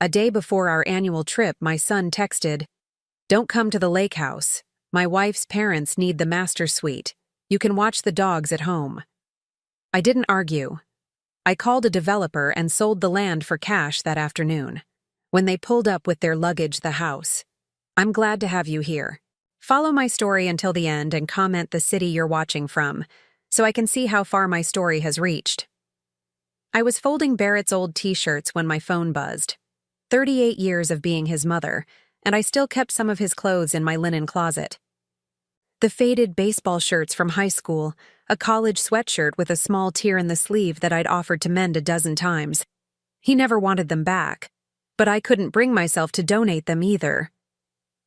A day before our annual trip, my son texted, "Don't come to the lake house. My wife's parents need the master suite. You can watch the dogs at home." I didn't argue. I called a developer and sold the land for cash that afternoon. When they pulled up with their luggage, the house. "I'm glad to have you here. Follow my story until the end and comment the city you're watching from, so I can see how far my story has reached." I was folding Barrett's old t-shirts when my phone buzzed. 38 years of being his mother, and I still kept some of his clothes in my linen closet. The faded baseball shirts from high school, a college sweatshirt with a small tear in the sleeve that I'd offered to mend a dozen times. He never wanted them back, but I couldn't bring myself to donate them either.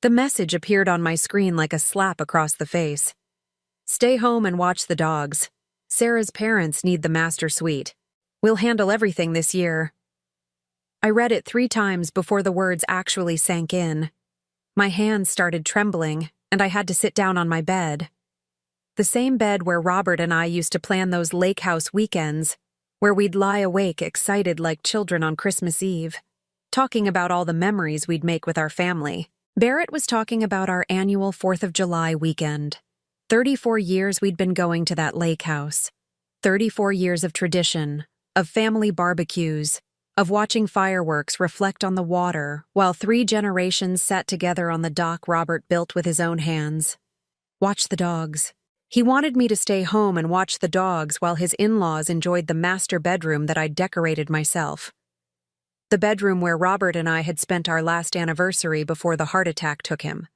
The message appeared on my screen like a slap across the face. "Stay home and watch the dogs. Sarah's parents need the master suite. We'll handle everything this year." I read it 3 times before the words actually sank in. My hands started trembling, and I had to sit down on my bed. The same bed where Robert and I used to plan those lake house weekends, where we'd lie awake excited like children on Christmas Eve, talking about all the memories we'd make with our family. Barrett was talking about our annual 4th of July weekend. 34 years we'd been going to that lake house. 34 years of tradition, of family barbecues, of watching fireworks reflect on the water while 3 generations sat together on the dock Robert built with his own hands. Watch the dogs. He wanted me to stay home and watch the dogs while his in-laws enjoyed the master bedroom that I'd decorated myself. The bedroom where Robert and I had spent our last anniversary before the heart attack took him.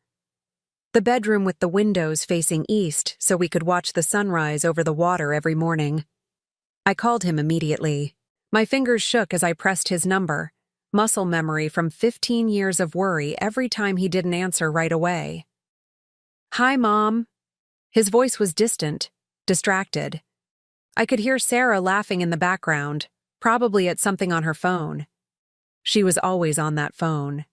The bedroom with the windows facing east so we could watch the sunrise over the water every morning. I called him immediately. My fingers shook as I pressed his number, muscle memory from 15 years of worry every time he didn't answer right away. "Hi, Mom." His voice was distant, distracted. I could hear Sarah laughing in the background, probably at something on her phone. She was always on that phone.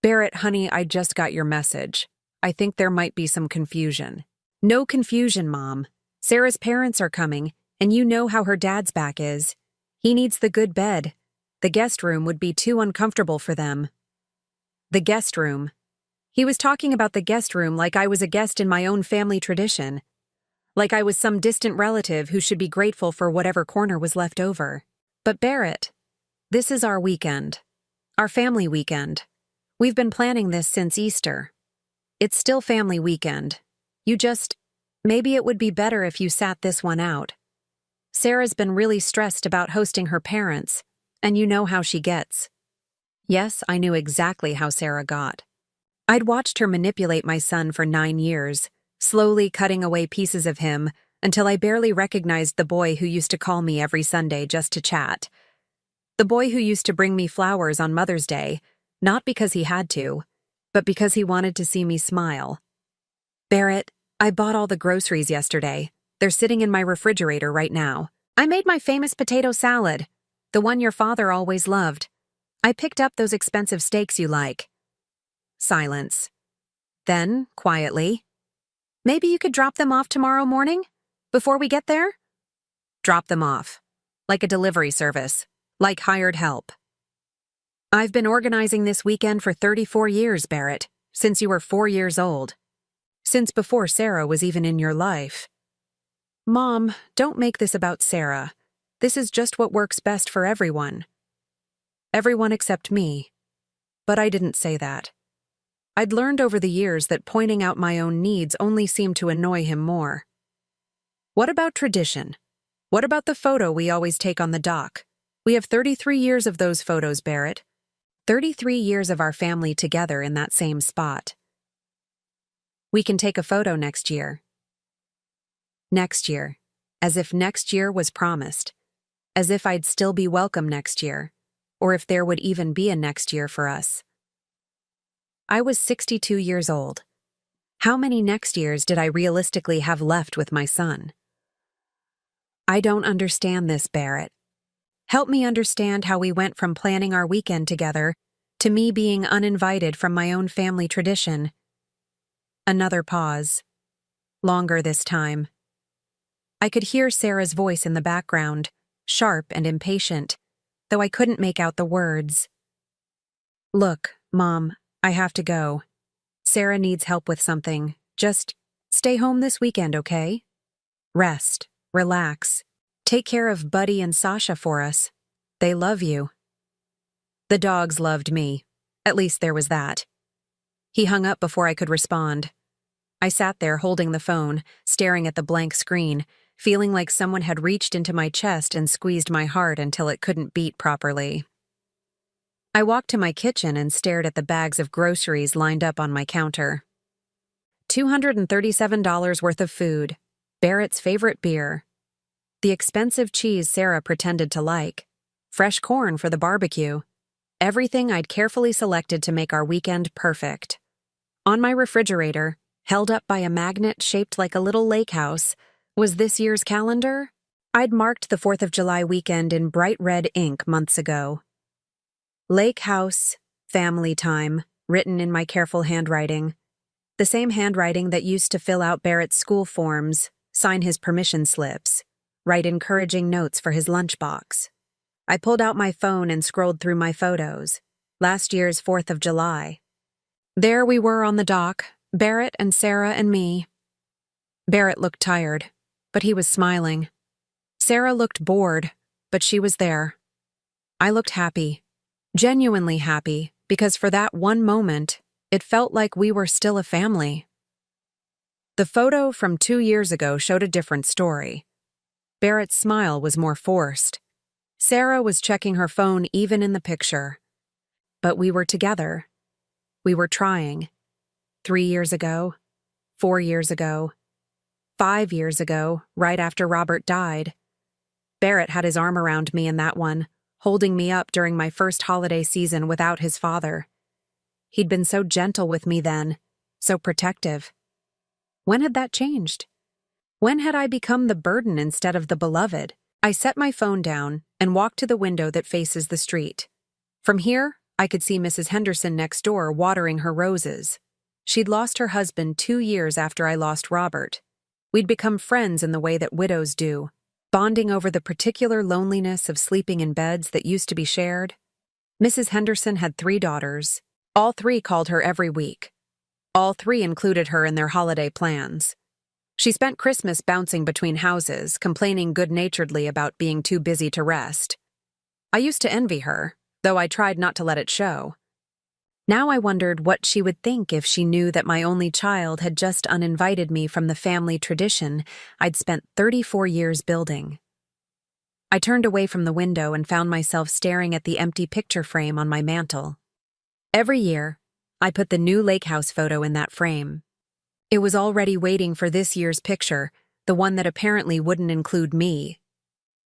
"Barrett, honey, I just got your message. I think there might be some confusion." "No confusion, Mom. Sarah's parents are coming, and you know how her dad's back is. He needs the good bed. The guest room would be too uncomfortable for them." The guest room. He was talking about the guest room like I was a guest in my own family tradition. Like I was some distant relative who should be grateful for whatever corner was left over. "But Barrett, this is our weekend. Our family weekend. We've been planning this since Easter. It's still family weekend. Maybe it would be better if you sat this one out. Sarah's been really stressed about hosting her parents, and you know how she gets." Yes, I knew exactly how Sarah got. I'd watched her manipulate my son for 9 years, slowly cutting away pieces of him until I barely recognized the boy who used to call me every Sunday just to chat. The boy who used to bring me flowers on Mother's Day, not because he had to, but because he wanted to see me smile. "Barrett, I bought all the groceries yesterday. They're sitting in my refrigerator right now. I made my famous potato salad, the one your father always loved. I picked up those expensive steaks you like." Silence. Then, quietly, "Maybe you could drop them off tomorrow morning? Before we get there?" Drop them off. Like a delivery service. Like hired help. "I've been organizing this weekend for 34 years, Barrett, since you were 4 years old. Since before Sarah was even in your life." "Mom, don't make this about Sarah. This is just what works best for everyone." Everyone except me. But I didn't say that. I'd learned over the years that pointing out my own needs only seemed to annoy him more. "What about tradition? What about the photo we always take on the dock? We have 33 years of those photos, Barrett. 33 years of our family together in that same spot. We can take a photo next year." Next year. As if next year was promised. As if I'd still be welcome next year. Or if there would even be a next year for us. I was 62 years old. How many next years did I realistically have left with my son? "I don't understand this, Barrett. Help me understand how we went from planning our weekend together to me being uninvited from my own family tradition." Another pause. Longer this time. I could hear Sarah's voice in the background, sharp and impatient, though I couldn't make out the words. Look, Mom, I have to go. Sarah needs help with something. Just stay home this weekend, okay? Rest, relax. Take care of Buddy and Sasha for us. They love you. The dogs loved me. At least there was that. He hung up before I could respond. I sat there holding the phone, staring at the blank screen, feeling like someone had reached into my chest and squeezed my heart until it couldn't beat properly. I walked to my kitchen and stared at the bags of groceries lined up on my counter. $237 worth of food, Barrett's favorite beer, the expensive cheese Sarah pretended to like, fresh corn for the barbecue, everything I'd carefully selected to make our weekend perfect. On my refrigerator, held up by a magnet shaped like a little lake house, was this year's calendar. I'd marked the 4th of July weekend in bright red ink months ago. Lake House, Family Time, written in my careful handwriting. The same handwriting that used to fill out Barrett's school forms, sign his permission slips, write encouraging notes for his lunchbox. I pulled out my phone and scrolled through my photos. Last year's 4th of July. There we were on the dock, Barrett and Sarah and me. Barrett looked tired, but he was smiling. Sarah looked bored, but she was there. I looked happy, genuinely happy, because for that one moment, it felt like we were still a family. The photo from 2 years ago showed a different story. Barrett's smile was more forced. Sarah was checking her phone even in the picture. But we were together. We were trying. 3 years ago, 4 years ago, 5 years ago, right after Robert died. Barrett had his arm around me in that one, holding me up during my first holiday season without his father. He'd been so gentle with me then, so protective. When had that changed? When had I become the burden instead of the beloved? I set my phone down and walked to the window that faces the street. From here, I could see Mrs. Henderson next door watering her roses. She'd lost her husband 2 years after I lost Robert. We'd become friends in the way that widows do, bonding over the particular loneliness of sleeping in beds that used to be shared. Mrs. Henderson had 3 daughters. All 3 called her every week. All 3 included her in their holiday plans. She spent Christmas bouncing between houses, complaining good-naturedly about being too busy to rest. I used to envy her, though I tried not to let it show. Now I wondered what she would think if she knew that my only child had just uninvited me from the family tradition I'd spent 34 years building. I turned away from the window and found myself staring at the empty picture frame on my mantel. Every year, I put the new lake house photo in that frame. It was already waiting for this year's picture, the one that apparently wouldn't include me.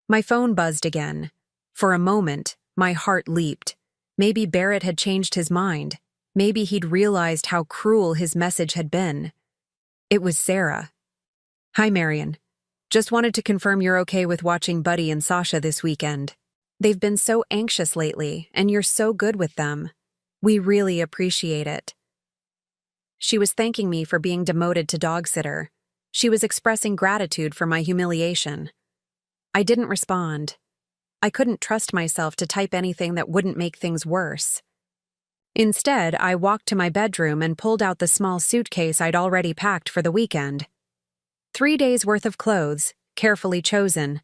My phone buzzed again. For a moment, my heart leaped. Maybe Barrett had changed his mind. Maybe he'd realized how cruel his message had been. It was Sarah. Hi, Marion. Just wanted to confirm you're okay with watching Buddy and Sasha this weekend. They've been so anxious lately, and you're so good with them. We really appreciate it. She was thanking me for being demoted to dog sitter. She was expressing gratitude for my humiliation. I didn't respond. I couldn't trust myself to type anything that wouldn't make things worse. Instead, I walked to my bedroom and pulled out the small suitcase I'd already packed for the weekend. 3 days' worth of clothes, carefully chosen.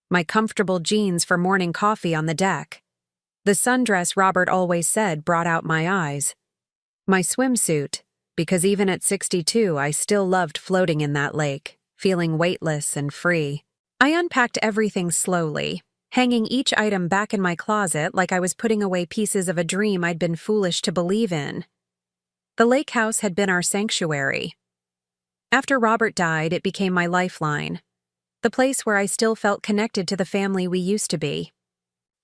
My comfortable jeans for morning coffee on the deck. The sundress Robert always said brought out my eyes. My swimsuit, because even at 62 I still loved floating in that lake, feeling weightless and free. I unpacked everything slowly, hanging each item back in my closet like I was putting away pieces of a dream I'd been foolish to believe in. The lake house had been our sanctuary. After Robert died, it became my lifeline. The place where I still felt connected to the family we used to be.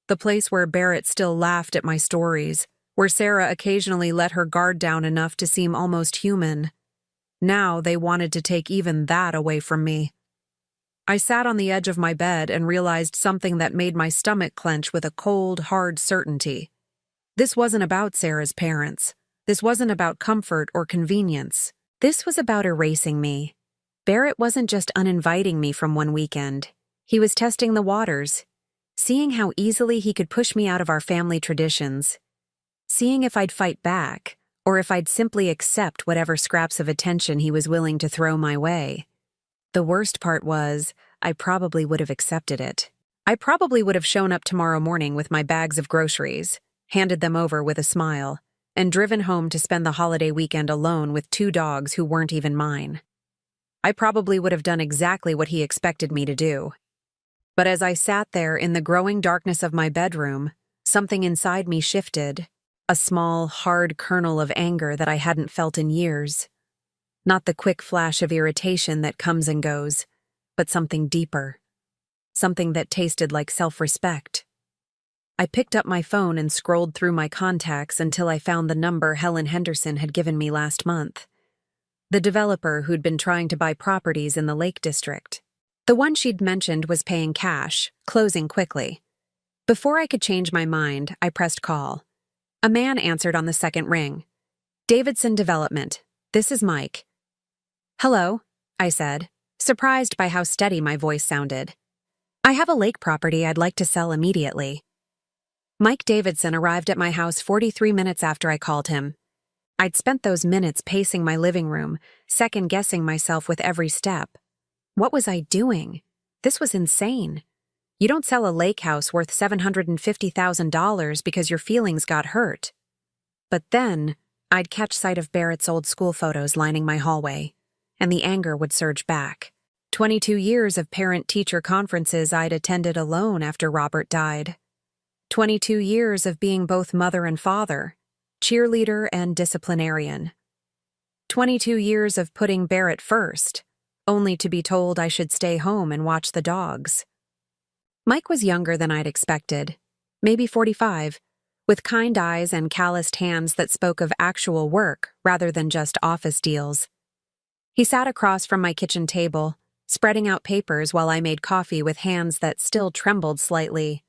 The place where Barrett still laughed at my stories, where Sarah occasionally let her guard down enough to seem almost human. Now they wanted to take even that away from me. I sat on the edge of my bed and realized something that made my stomach clench with a cold, hard certainty. This wasn't about Sarah's parents. This wasn't about comfort or convenience. This was about erasing me. Barrett wasn't just uninviting me from one weekend. He was testing the waters, seeing how easily he could push me out of our family traditions. seeing if I'd fight back, or if I'd simply accept whatever scraps of attention he was willing to throw my way. The worst part was, I probably would have accepted it. I probably would have shown up tomorrow morning with my bags of groceries, handed them over with a smile, and driven home to spend the holiday weekend alone with 2 dogs who weren't even mine. I probably would have done exactly what he expected me to do. But as I sat there in the growing darkness of my bedroom, something inside me shifted, a small, hard kernel of anger that I hadn't felt in years. Not the quick flash of irritation that comes and goes, but something deeper. Something that tasted like self-respect. I picked up my phone and scrolled through my contacts until I found the number Helen Henderson had given me last month. The developer who'd been trying to buy properties in the Lake District. The one she'd mentioned was paying cash, closing quickly. Before I could change my mind, I pressed call. A man answered on the second ring. Davidson Development. This is Mike. Hello, I said, surprised by how steady my voice sounded. I have a lake property I'd like to sell immediately. Mike Davidson arrived at my house 43 minutes after I called him. I'd spent those minutes pacing my living room, second-guessing myself with every step. What was I doing? This was insane. You don't sell a lake house worth $750,000 because your feelings got hurt. But then, I'd catch sight of Barrett's old school photos lining my hallway, and the anger would surge back. 22 years of parent-teacher conferences I'd attended alone after Robert died. 22 years of being both mother and father, cheerleader and disciplinarian. 22 years of putting Barrett first, only to be told I should stay home and watch the dogs. Mike was younger than I'd expected, maybe 45, with kind eyes and calloused hands that spoke of actual work rather than just office deals. He sat across from my kitchen table, spreading out papers while I made coffee with hands that still trembled slightly.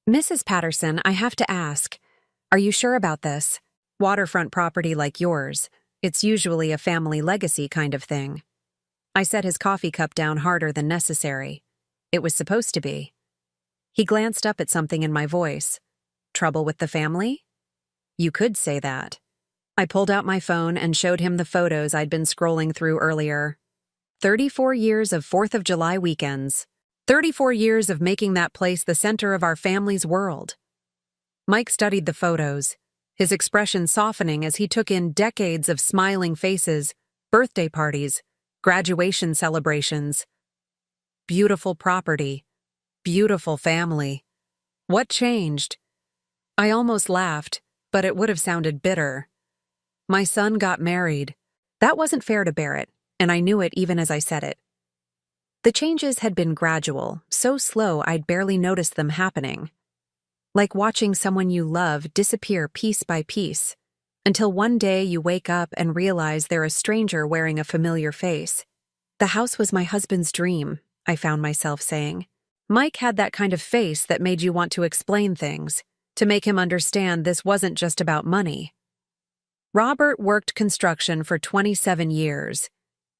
Mrs. Patterson, I have to ask, are you sure about this? Waterfront property like yours, it's usually a family legacy kind of thing. I set his coffee cup down harder than necessary. It was supposed to be. He glanced up at something in my voice. Trouble with the family? You could say that. I pulled out my phone and showed him the photos I'd been scrolling through earlier. 34 years of 4th of July weekends. 34 years of making that place the center of our family's world. Mike studied the photos, his expression softening as he took in decades of smiling faces, birthday parties, graduation celebrations. Beautiful property. Beautiful family. What changed? I almost laughed, but it would have sounded bitter. My son got married. That wasn't fair to Barrett, and I knew it even as I said it. The changes had been gradual, so slow I'd barely noticed them happening. Like watching someone you love disappear piece by piece, until one day you wake up and realize they're a stranger wearing a familiar face. The house was my husband's dream, I found myself saying. Mike had that kind of face that made you want to explain things, to make him understand this wasn't just about money. Robert worked construction for 27 years.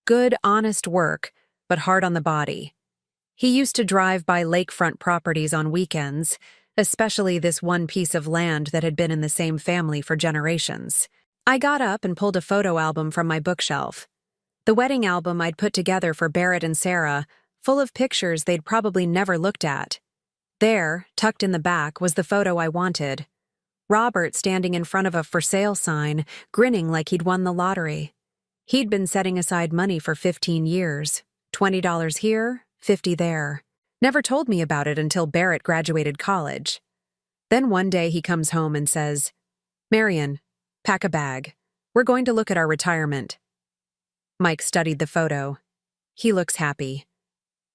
Good, honest work, but hard on the body. He used to drive by lakefront properties on weekends, especially this one piece of land that had been in the same family for generations. I got up and pulled a photo album from my bookshelf. The wedding album I'd put together for Barrett and Sarah, full of pictures they'd probably never looked at. There, tucked in the back, was the photo I wanted. Robert standing in front of a for sale sign, grinning like he'd won the lottery. He'd been setting aside money for 15 years. $20 here, $50 there. Never told me about it until Barrett graduated college. Then one day he comes home and says, Marion, pack a bag. We're going to look at our retirement. Mike studied the photo. He looks happy.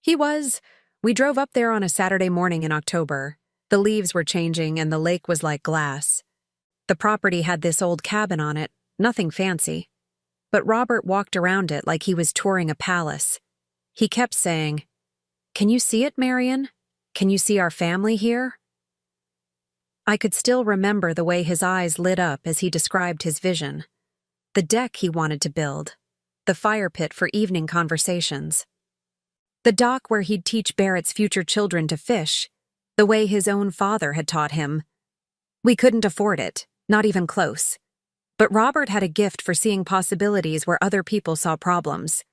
He was. We drove up there on a Saturday morning in October. The leaves were changing and the lake was like glass. The property had this old cabin on it, nothing fancy. But Robert walked around it like he was touring a palace. He kept saying, Can you see it, Marion? Can you see our family here? I could still remember the way his eyes lit up as he described his vision. The deck he wanted to build. The fire pit for evening conversations. The dock where he'd teach Barrett's future children to fish, the way his own father had taught him. We couldn't afford it. Not even close. But Robert had a gift for seeing possibilities where other people saw problems.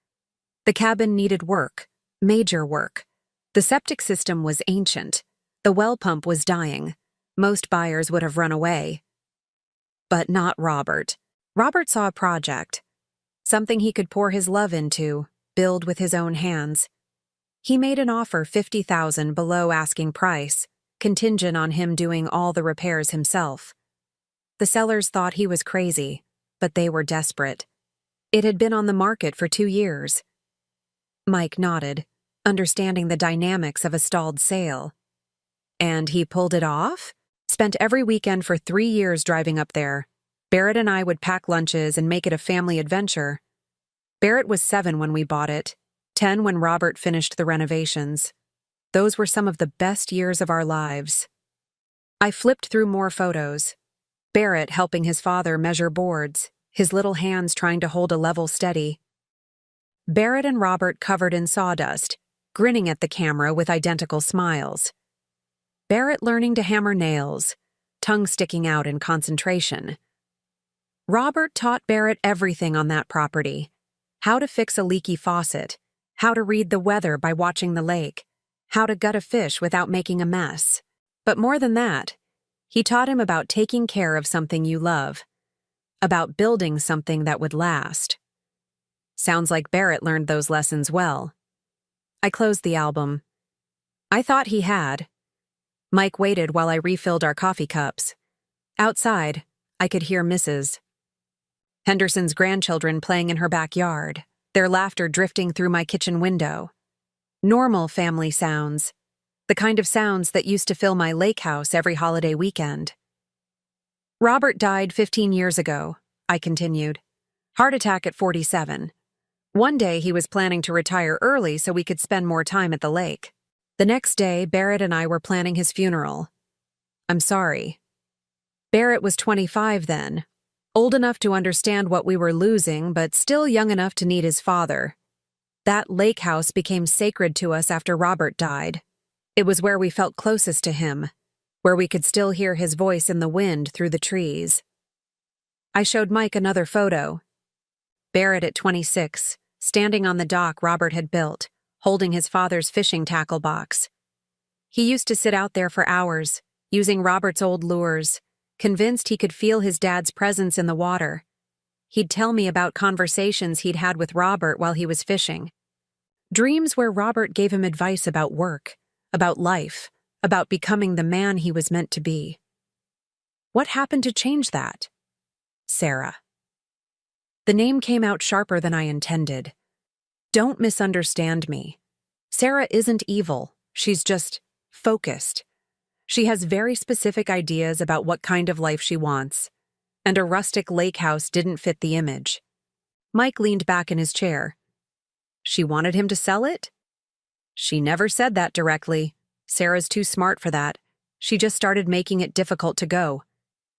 The cabin needed work, major work. The septic system was ancient. The well pump was dying. Most buyers would have run away. But not Robert. Robert saw a project, something he could pour his love into, build with his own hands. He made an offer $50,000 below asking price, contingent on him doing all the repairs himself. The sellers thought he was crazy, but they were desperate. It had been on the market for 2 years. Mike nodded, understanding the dynamics of a stalled sale. And he pulled it off? Spent every weekend for 3 years driving up there. Barrett and I would pack lunches and make it a family adventure. Barrett was 7 when we bought it, 10 when Robert finished the renovations. Those were some of the best years of our lives. I flipped through more photos. Barrett helping his father measure boards, his little hands trying to hold a level steady. Barrett and Robert covered in sawdust, grinning at the camera with identical smiles. Barrett learning to hammer nails, tongue sticking out in concentration. Robert taught Barrett everything on that property. How to fix a leaky faucet, how to read the weather by watching the lake, how to gut a fish without making a mess. But more than that, he taught him about taking care of something you love, about building something that would last. Sounds like Barrett learned those lessons well. I closed the album. I thought he had. Mike waited while I refilled our coffee cups. Outside, I could hear Mrs. Henderson's grandchildren playing in her backyard, their laughter drifting through my kitchen window. Normal family sounds, the kind of sounds that used to fill my lake house every holiday weekend. Robert died 15 years ago, I continued. Heart attack at 47. One day he was planning to retire early so we could spend more time at the lake. The next day, Barrett and I were planning his funeral. I'm sorry. Barrett was 25 then, old enough to understand what we were losing, but still young enough to need his father. That lake house became sacred to us after Robert died. It was where we felt closest to him, where we could still hear his voice in the wind through the trees. I showed Mike another photo. Barrett at 26, standing on the dock Robert had built, holding his father's fishing tackle box. He used to sit out there for hours, using Robert's old lures, convinced he could feel his dad's presence in the water. He'd tell me about conversations he'd had with Robert while he was fishing. Dreams where Robert gave him advice about work, about life, about becoming the man he was meant to be. What happened to change that? Sarah. The name came out sharper than I intended. Don't misunderstand me. Sarah isn't evil. She's just focused. She has very specific ideas about what kind of life she wants, and a rustic lake house didn't fit the image. Mike leaned back in his chair. She wanted him to sell it? She never said that directly. Sarah's too smart for that. She just started making it difficult to go.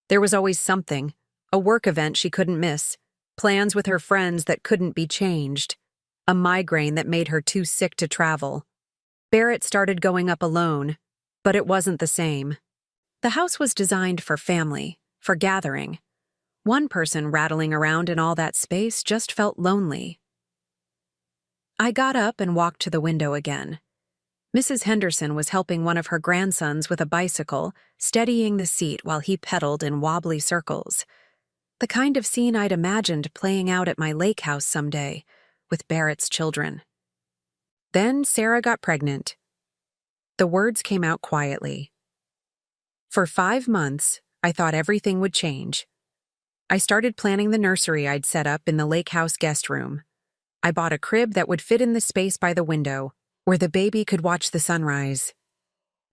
There was always something, a work event she couldn't miss, plans with her friends that couldn't be changed, a migraine that made her too sick to travel. Barrett started going up alone, but it wasn't the same. The house was designed for family, for gathering. One person rattling around in all that space just felt lonely. I got up and walked to the window again. Mrs. Henderson was helping one of her grandsons with a bicycle, steadying the seat while he pedaled in wobbly circles. The kind of scene I'd imagined playing out at my lake house someday, with Barrett's children. Then Sarah got pregnant. The words came out quietly. For 5 months, I thought everything would change. I started planning the nursery I'd set up in the lake house guest room. I bought a crib that would fit in the space by the window, where the baby could watch the sunrise.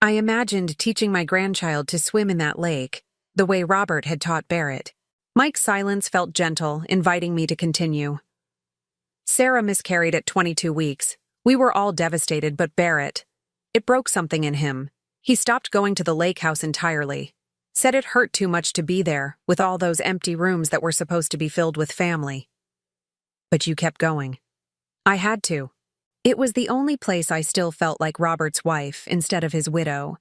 I imagined teaching my grandchild to swim in that lake, the way Robert had taught Barrett. Mike's silence felt gentle, inviting me to continue. Sarah miscarried at 22 weeks. We were all devastated, but Barrett. It broke something in him. He stopped going to the lake house entirely. Said it hurt too much to be there, with all those empty rooms that were supposed to be filled with family. But you kept going. I had to. It was the only place I still felt like Robert's wife instead of his widow.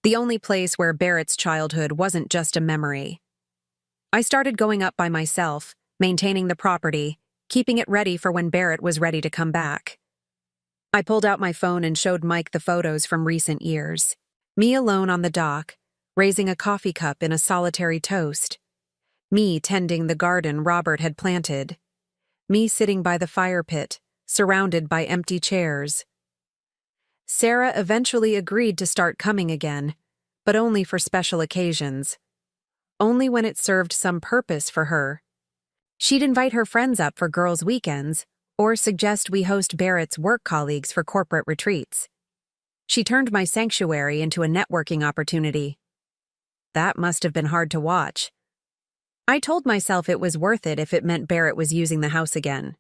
The only place where Barrett's childhood wasn't just a memory. I started going up by myself, maintaining the property, keeping it ready for when Barrett was ready to come back. I pulled out my phone and showed Mike the photos from recent years. Me alone on the dock, raising a coffee cup in a solitary toast. Me tending the garden Robert had planted. Me sitting by the fire pit, surrounded by empty chairs. Sarah eventually agreed to start coming again, but only for special occasions. Only when it served some purpose for her. She'd invite her friends up for girls' weekends, or suggest we host Barrett's work colleagues for corporate retreats. She turned my sanctuary into a networking opportunity. That must have been hard to watch. I told myself it was worth it if it meant Barrett was using the house again.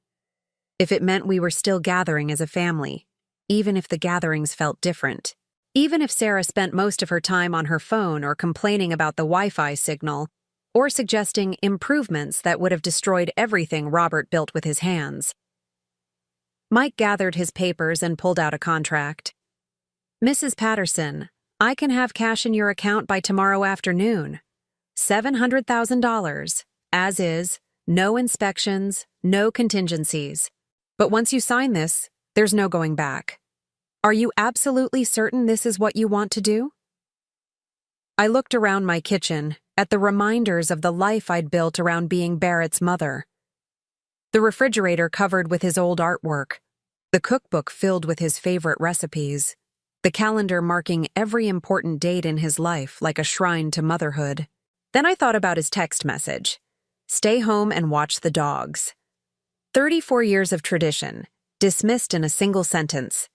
If it meant we were still gathering as a family, even if the gatherings felt different. Even if Sarah spent most of her time on her phone or complaining about the Wi-Fi signal, or suggesting improvements that would have destroyed everything Robert built with his hands. Mike gathered his papers and pulled out a contract. Mrs. Patterson, I can have cash in your account by tomorrow afternoon. $700,000, as is, no inspections, no contingencies. But once you sign this, there's no going back. Are you absolutely certain this is what you want to do? I looked around my kitchen at the reminders of the life I'd built around being Barrett's mother. The refrigerator covered with his old artwork, the cookbook filled with his favorite recipes, the calendar marking every important date in his life like a shrine to motherhood. Then I thought about his text message. Stay home and watch the dogs. 34 years of tradition, dismissed in a single sentence.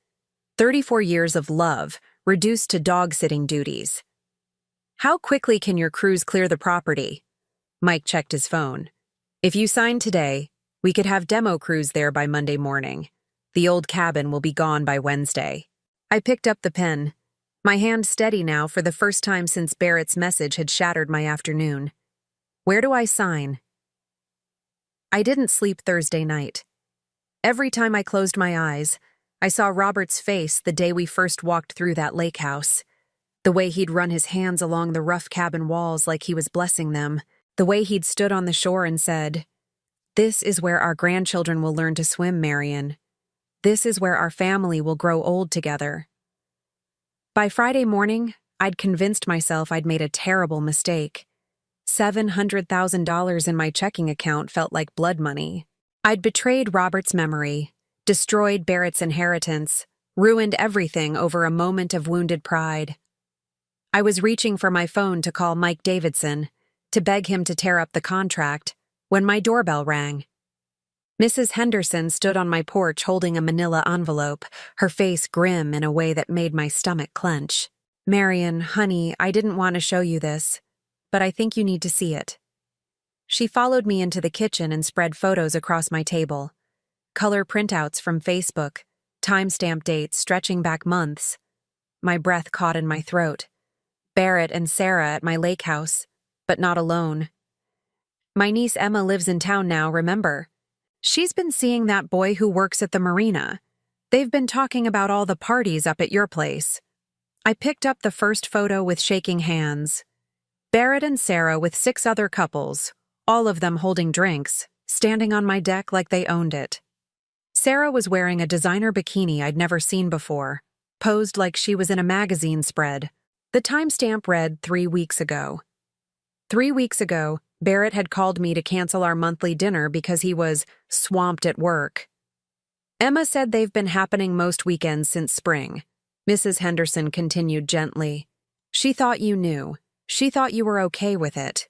34 years of love, reduced to dog-sitting duties. How quickly can your crews clear the property? Mike checked his phone. If you sign today, we could have demo crews there by Monday morning. The old cabin will be gone by Wednesday. I picked up the pen, my hand steady now for the first time since Barrett's message had shattered my afternoon. Where do I sign? I didn't sleep Thursday night. Every time I closed my eyes, I saw Robert's face the day we first walked through that lake house. The way he'd run his hands along the rough cabin walls like he was blessing them. The way he'd stood on the shore and said, "This is where our grandchildren will learn to swim, Marion. This is where our family will grow old together." By Friday morning, I'd convinced myself I'd made a terrible mistake. $700,000 in my checking account felt like blood money. I'd betrayed Robert's memory, destroyed Barrett's inheritance, ruined everything over a moment of wounded pride. I was reaching for my phone to call Mike Davidson, to beg him to tear up the contract, when my doorbell rang. Mrs. Henderson stood on my porch holding a manila envelope, her face grim in a way that made my stomach clench. "Marion, honey, I didn't want to show you this, but I think you need to see it." She followed me into the kitchen and spread photos across my table. Color printouts from Facebook, timestamp dates stretching back months. My breath caught in my throat. Barrett and Sarah at my lake house, but not alone. "My niece Emma lives in town now, remember? She's been seeing that boy who works at the marina. They've been talking about all the parties up at your place." I picked up the first photo with shaking hands. Barrett and Sarah with 6 other couples, all of them holding drinks, standing on my deck like they owned it. Sarah was wearing a designer bikini I'd never seen before, posed like she was in a magazine spread. The timestamp read 3 weeks ago. 3 weeks ago, Barrett had called me to cancel our monthly dinner because he was swamped at work. Emma said they've been happening most weekends since spring. Mrs. Henderson continued gently. She thought you knew. She thought you were okay with it.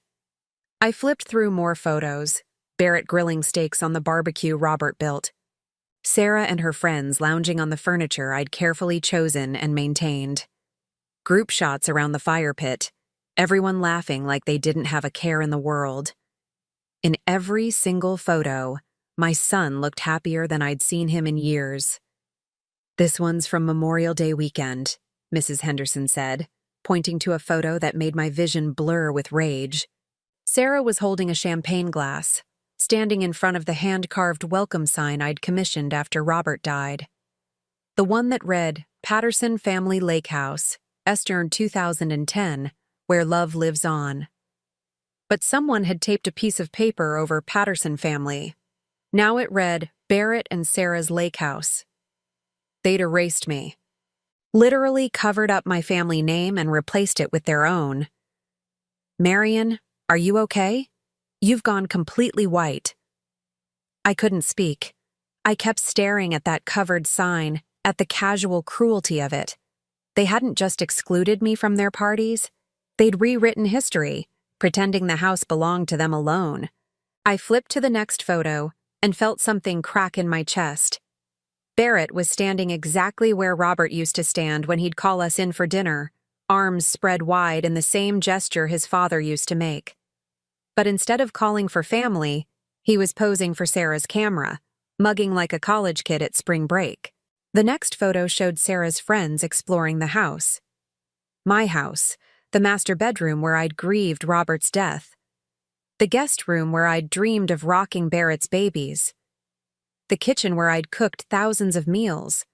I flipped through more photos. Barrett grilling steaks on the barbecue Robert built. Sarah and her friends lounging on the furniture I'd carefully chosen and maintained. Group shots around the fire pit, everyone laughing like they didn't have a care in the world. In every single photo, my son looked happier than I'd seen him in years. "This one's from Memorial Day weekend," Mrs. Henderson said, pointing to a photo that made my vision blur with rage. Sarah was holding a champagne glass, standing in front of the hand-carved welcome sign I'd commissioned after Robert died. The one that read, "Patterson Family Lake House, Eastern 2010, where love lives on." but someone had taped a piece of paper over Patterson family. Now it read, Barrett and Sarah's Lake House. They'd erased me. Literally covered up my family name and replaced it with their own. Marion, are you okay? You've gone completely white. I couldn't speak. I kept staring at that covered sign, at the casual cruelty of it. They hadn't just excluded me from their parties. They'd rewritten history, pretending the house belonged to them alone. I flipped to the next photo and felt something crack in my chest. Barrett was standing exactly where Robert used to stand when he'd call us in for dinner, arms spread wide in the same gesture his father used to make. But instead of calling for family, he was posing for Sarah's camera, mugging like a college kid at spring break. The next photo showed Sarah's friends exploring the house. My house, the master bedroom where I'd grieved Robert's death. The guest room where I'd dreamed of rocking Barrett's babies. The kitchen where I'd cooked thousands of meals,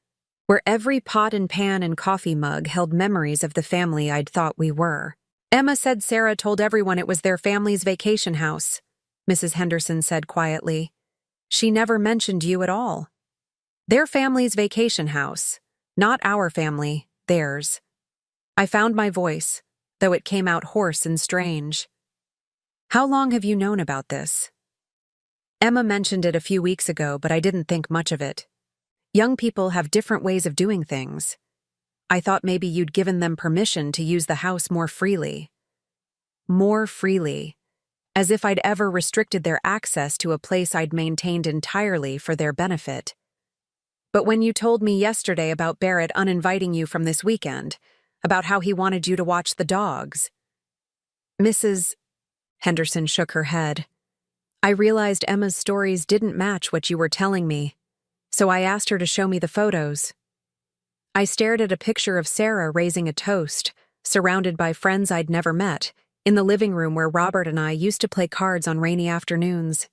where every pot and pan and coffee mug held memories of the family I'd thought we were. Emma said Sarah told everyone it was their family's vacation house, Mrs. Henderson said quietly. She never mentioned you at all. Their family's vacation house, not our family, theirs. I found my voice, though it came out hoarse and strange. How long have you known about this? Emma mentioned it a few weeks ago, but I didn't think much of it. Young people have different ways of doing things. I thought maybe you'd given them permission to use the house more freely. More freely. As if I'd ever restricted their access to a place I'd maintained entirely for their benefit. But when you told me yesterday about Barrett uninviting you from this weekend, about how he wanted you to watch the dogs. Mrs. Henderson shook her head. I realized Emma's stories didn't match what you were telling me, so I asked her to show me the photos. I stared at a picture of Sarah raising a toast, surrounded by friends I'd never met, in the living room where Robert and I used to play cards on rainy afternoons.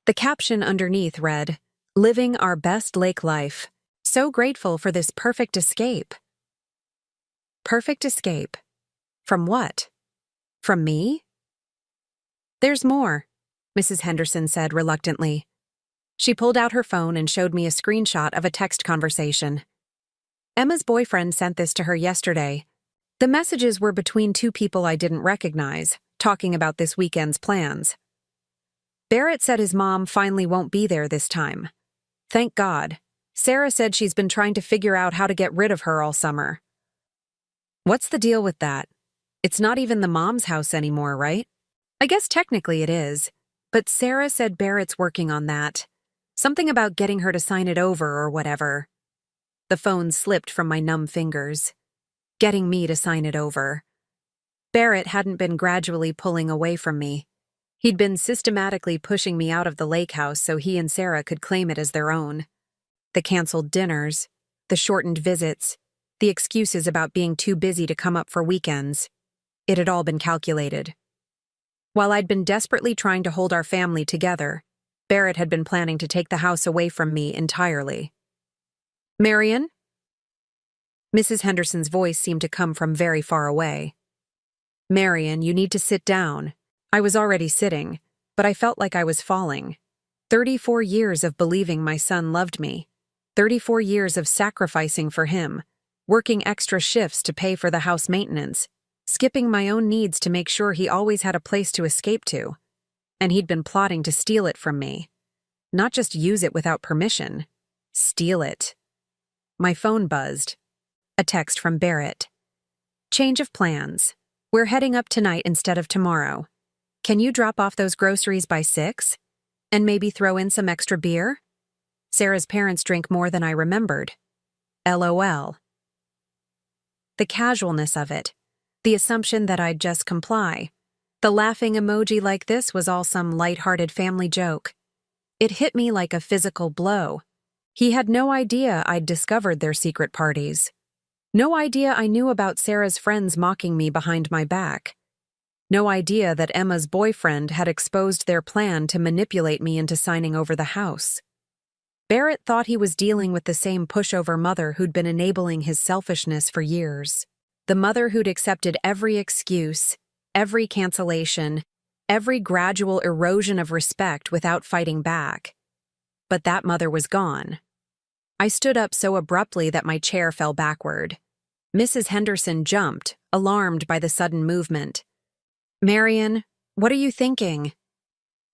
The caption underneath read, Living our best lake life. So grateful for this perfect escape. Perfect escape? From what? From me? There's more, Mrs. Henderson said reluctantly. She pulled out her phone and showed me a screenshot of a text conversation. Emma's boyfriend sent this to her yesterday. The messages were between two people I didn't recognize, talking about this weekend's plans. Barrett said his mom finally won't be there this time. Thank God. Sarah said she's been trying to figure out how to get rid of her all summer. What's the deal with that? It's not even the mom's house anymore, right? I guess technically it is, but Sarah said Barrett's working on that. Something about getting her to sign it over or whatever. The phone slipped from my numb fingers. Getting me to sign it over. Barrett hadn't been gradually pulling away from me. He'd been systematically pushing me out of the lake house so he and Sarah could claim it as their own. The canceled dinners, the shortened visits, the excuses about being too busy to come up for weekends. It had all been calculated. While I'd been desperately trying to hold our family together, Barrett had been planning to take the house away from me entirely. Marion? Mrs. Henderson's voice seemed to come from very far away. Marion, you need to sit down. I was already sitting, but I felt like I was falling. 34 years of believing my son loved me. 34 years of sacrificing for him, working extra shifts to pay for the house maintenance, skipping my own needs to make sure he always had a place to escape to. And he'd been plotting to steal it from me. Not just use it without permission. Steal it. My phone buzzed. A text from Barrett. Change of plans. We're heading up tonight instead of tomorrow. Can you drop off those groceries by 6? And maybe throw in some extra beer? Sarah's parents drink more than I remembered. LOL. The casualness of it. The assumption that I'd just comply. The laughing emoji like this was all some light-hearted family joke. It hit me like a physical blow. He had no idea I'd discovered their secret parties. No idea I knew about Sarah's friends mocking me behind my back. No idea that Emma's boyfriend had exposed their plan to manipulate me into signing over the house. Barrett thought he was dealing with the same pushover mother who'd been enabling his selfishness for years. The mother who'd accepted every excuse, every cancellation, every gradual erosion of respect without fighting back. But that mother was gone. I stood up so abruptly that my chair fell backward. Mrs. Henderson jumped, alarmed by the sudden movement. "Marian, what are you thinking?"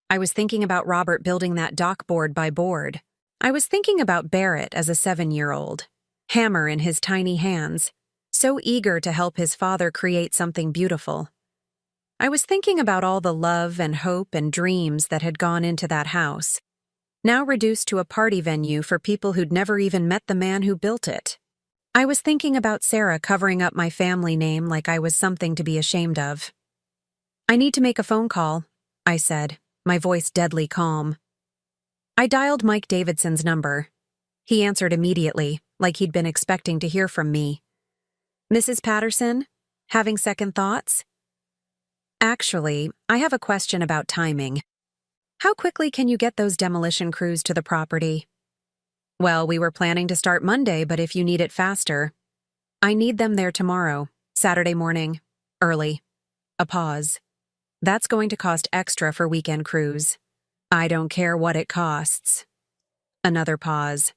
I was thinking about Robert building that dock board by board. I was thinking about Barrett as a 7-year-old, hammer in his tiny hands, so eager to help his father create something beautiful. I was thinking about all the love and hope and dreams that had gone into that house, now reduced to a party venue for people who'd never even met the man who built it. I was thinking about Sarah covering up my family name like I was something to be ashamed of. "I need to make a phone call," I said, my voice deadly calm. I dialed Mike Davidson's number. He answered immediately, like he'd been expecting to hear from me. "Mrs. Patterson? Having second thoughts?" "Actually, I have a question about timing. How quickly can you get those demolition crews to the property?" "Well, we were planning to start Monday, but if you need it faster." "I need them there tomorrow, Saturday morning, early." A pause. "That's going to cost extra for weekend crews." "I don't care what it costs." Another pause.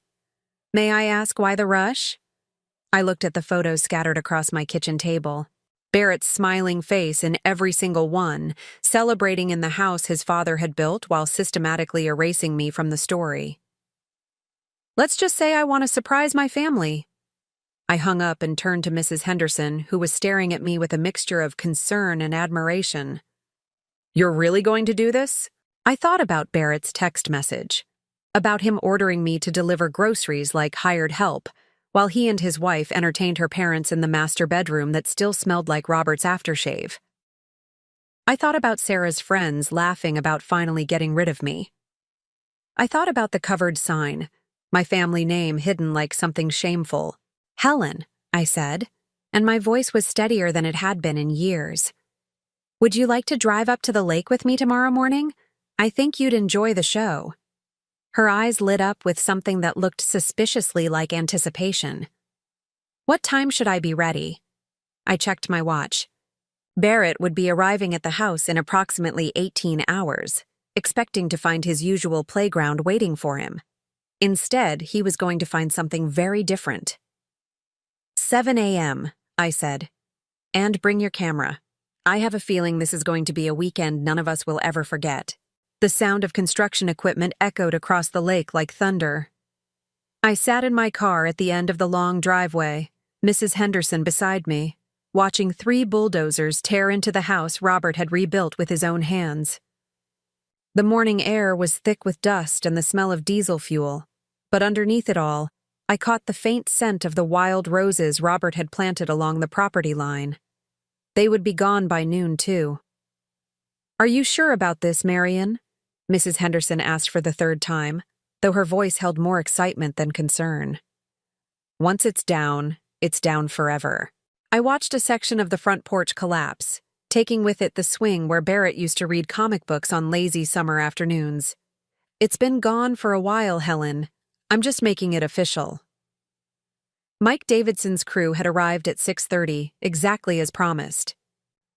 "May I ask why the rush?" I looked at the photos scattered across my kitchen table. Barrett's smiling face in every single one, celebrating in the house his father had built while systematically erasing me from the story. "Let's just say I want to surprise my family." I hung up and turned to Mrs. Henderson, who was staring at me with a mixture of concern and admiration. "You're really going to do this?" I thought about Barrett's text message, about him ordering me to deliver groceries like hired help, while he and his wife entertained her parents in the master bedroom that still smelled like Robert's aftershave. I thought about Sarah's friends laughing about finally getting rid of me. I thought about the covered sign, my family name hidden like something shameful. "Helen," I said, and my voice was steadier than it had been in years. "Would you like to drive up to the lake with me tomorrow morning? I think you'd enjoy the show." Her eyes lit up with something that looked suspiciously like anticipation. "What time should I be ready?" I checked my watch. Barrett would be arriving at the house in approximately 18 hours, expecting to find his usual playground waiting for him. Instead, he was going to find something very different. 7 a.m., I said. "And bring your camera. I have a feeling this is going to be a weekend none of us will ever forget." The sound of construction equipment echoed across the lake like thunder. I sat in my car at the end of the long driveway, Mrs. Henderson beside me, watching 3 bulldozers tear into the house Robert had rebuilt with his own hands. The morning air was thick with dust and the smell of diesel fuel, but underneath it all, I caught the faint scent of the wild roses Robert had planted along the property line. They would be gone by noon, too. "Are you sure about this, Marian?" Mrs. Henderson asked for the 3rd time, though her voice held more excitement than concern. "Once it's down forever." I watched a section of the front porch collapse, taking with it the swing where Barrett used to read comic books on lazy summer afternoons. "It's been gone for a while, Helen. I'm just making it official." Mike Davidson's crew had arrived at 6:30, exactly as promised.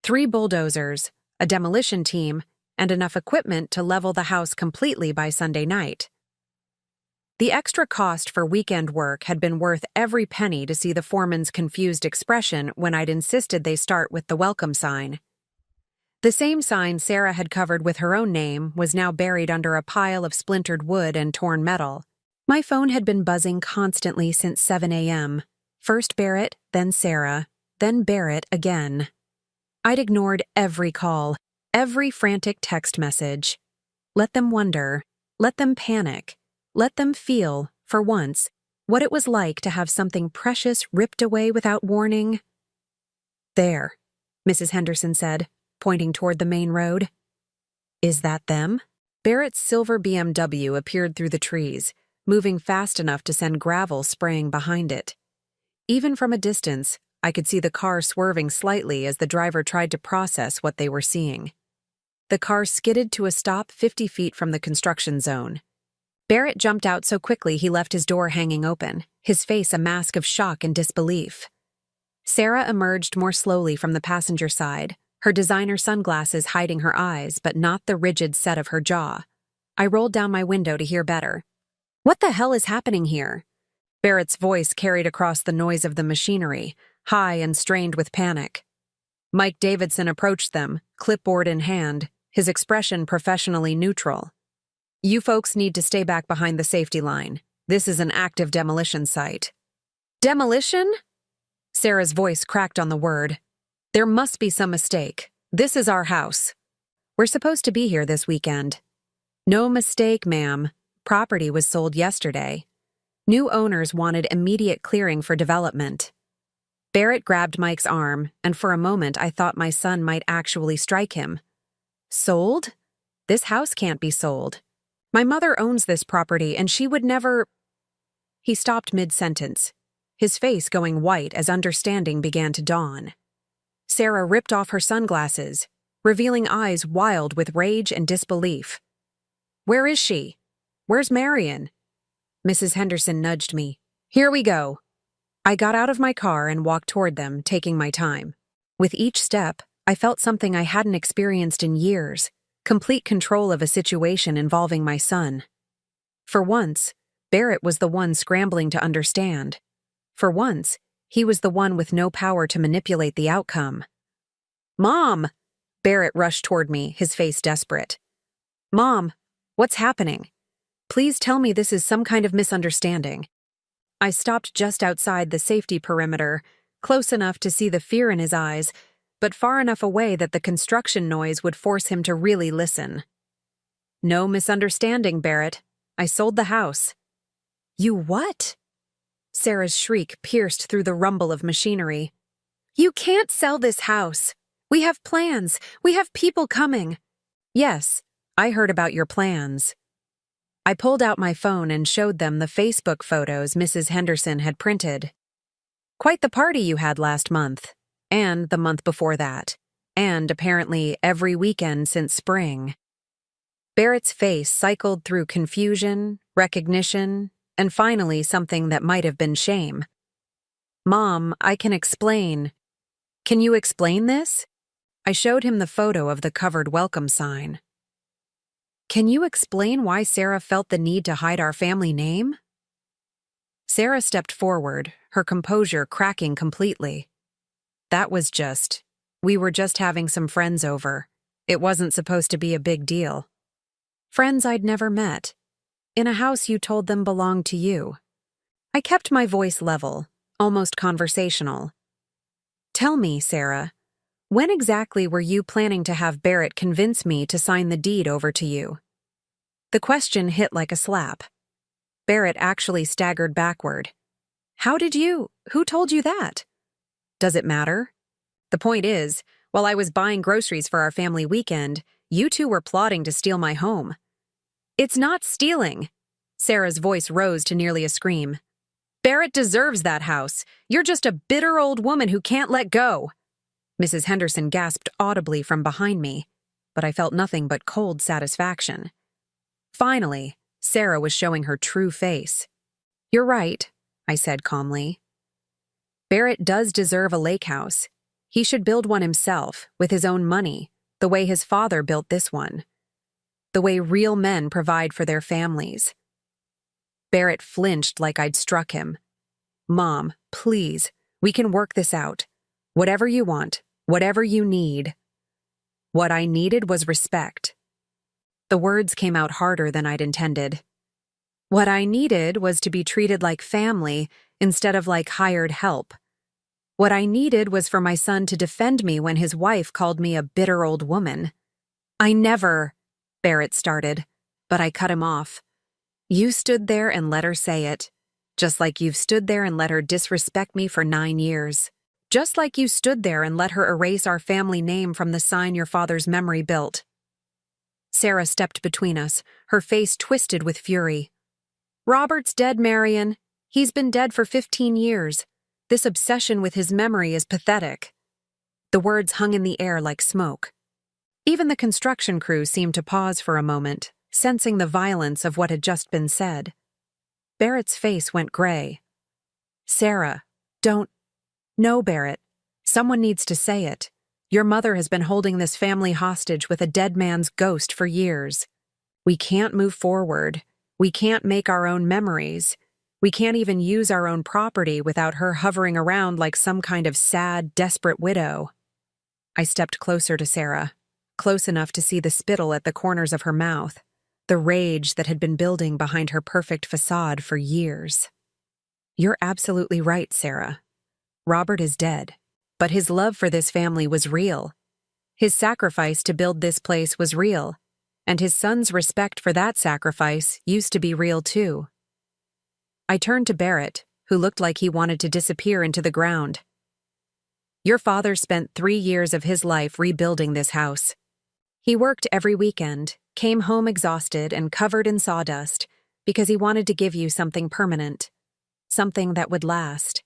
3 bulldozers, a demolition team, and enough equipment to level the house completely by Sunday night. The extra cost for weekend work had been worth every penny to see the foreman's confused expression when I'd insisted they start with the welcome sign. The same sign Sarah had covered with her own name was now buried under a pile of splintered wood and torn metal. My phone had been buzzing constantly since 7 a.m. First Barrett, then Sarah, then Barrett again. I'd ignored every call, every frantic text message. Let them wonder, let them panic, let them feel, for once, what it was like to have something precious ripped away without warning. "There," Mrs. Henderson said, pointing toward the main road. "Is that them?" Barrett's silver BMW appeared through the trees, moving fast enough to send gravel spraying behind it. Even from a distance, I could see the car swerving slightly as the driver tried to process what they were seeing. The car skidded to a stop 50 feet from the construction zone. Barrett jumped out so quickly he left his door hanging open, his face a mask of shock and disbelief. Sarah emerged more slowly from the passenger side, her designer sunglasses hiding her eyes but not the rigid set of her jaw. I rolled down my window to hear better. "What the hell is happening here?" Barrett's voice carried across the noise of the machinery, high and strained with panic. Mike Davidson approached them, clipboard in hand, his expression professionally neutral. "You folks need to stay back behind the safety line. This is an active demolition site." "Demolition?" Sarah's voice cracked on the word. "There must be some mistake. This is our house. We're supposed to be here this weekend." "No mistake, ma'am. Property was sold yesterday. New owners wanted immediate clearing for development." Barrett grabbed Mike's arm, and for a moment I thought my son might actually strike him. "Sold? This house can't be sold. My mother owns this property and she would never—" He stopped mid-sentence, his face going white as understanding began to dawn. Sarah ripped off her sunglasses, revealing eyes wild with rage and disbelief. "Where is she? Where's Marion?" Mrs. Henderson nudged me. "Here we go." I got out of my car and walked toward them, taking my time. With each step, I felt something I hadn't experienced in years, complete control of a situation involving my son. For once, Barrett was the one scrambling to understand. For once, he was the one with no power to manipulate the outcome. "Mom!" Barrett rushed toward me, his face desperate. "Mom, what's happening? Please tell me this is some kind of misunderstanding." I stopped just outside the safety perimeter, close enough to see the fear in his eyes, but far enough away that the construction noise would force him to really listen. "No misunderstanding, Barrett. I sold the house." "You what?" Sarah's shriek pierced through the rumble of machinery. "You can't sell this house. We have plans. We have people coming." "Yes, I heard about your plans." I pulled out my phone and showed them the Facebook photos Mrs. Henderson had printed. "Quite the party you had last month, and the month before that, and apparently every weekend since spring." Barrett's face cycled through confusion, recognition, and finally something that might have been shame. "Mom, I can explain." "Can you explain this?" I showed him the photo of the covered welcome sign. "Can you explain why Sarah felt the need to hide our family name?" Sarah stepped forward, her composure cracking completely. We were just having some friends over. It wasn't supposed to be a big deal. Friends I'd never met. In a house you told them belonged to you." I kept my voice level, almost conversational. "Tell me, Sarah, when exactly were you planning to have Barrett convince me to sign the deed over to you?" The question hit like a slap. Barrett actually staggered backward. Who told you that?" "Does it matter? The point is, while I was buying groceries for our family weekend, you two were plotting to steal my home." "It's not stealing." Sarah's voice rose to nearly a scream. "Barrett deserves that house. You're just a bitter old woman who can't let go." Mrs. Henderson gasped audibly from behind me, but I felt nothing but cold satisfaction. Finally, Sarah was showing her true face. "You're right," I said calmly. "Barrett does deserve a lake house. He should build one himself, with his own money, the way his father built this one. The way real men provide for their families." Barrett flinched like I'd struck him. "Mom, please, we can work this out. Whatever you want, whatever you need." What I needed was respect. The words came out harder than I'd intended. What I needed was to be treated like family instead of like hired help. What I needed was for my son to defend me when his wife called me a bitter old woman. "I never," Barrett started, but I cut him off. "You stood there and let her say it, just like you've stood there and let her disrespect me for 9 years. Just like you stood there and let her erase our family name from the sign your father's memory built." Sarah stepped between us, her face twisted with fury. "Robert's dead, Marion. He's been dead for 15 years. This obsession with his memory is pathetic." The words hung in the air like smoke. Even the construction crew seemed to pause for a moment, sensing the violence of what had just been said. Barrett's face went gray. "Sarah, don't—" "No, Barrett. Someone needs to say it. Your mother has been holding this family hostage with a dead man's ghost for years. We can't move forward. We can't make our own memories. We can't even use our own property without her hovering around like some kind of sad, desperate widow. I stepped closer to Sarah, close enough to see the spittle at the corners of her mouth, the rage that had been building behind her perfect facade for years. You're absolutely right, Sarah. Robert is dead, but his love for this family was real. His sacrifice to build this place was real, and his son's respect for that sacrifice used to be real too. I turned to Barrett, who looked like he wanted to disappear into the ground. Your father spent 3 years of his life rebuilding this house. He worked every weekend, came home exhausted and covered in sawdust because he wanted to give you something permanent, something that would last.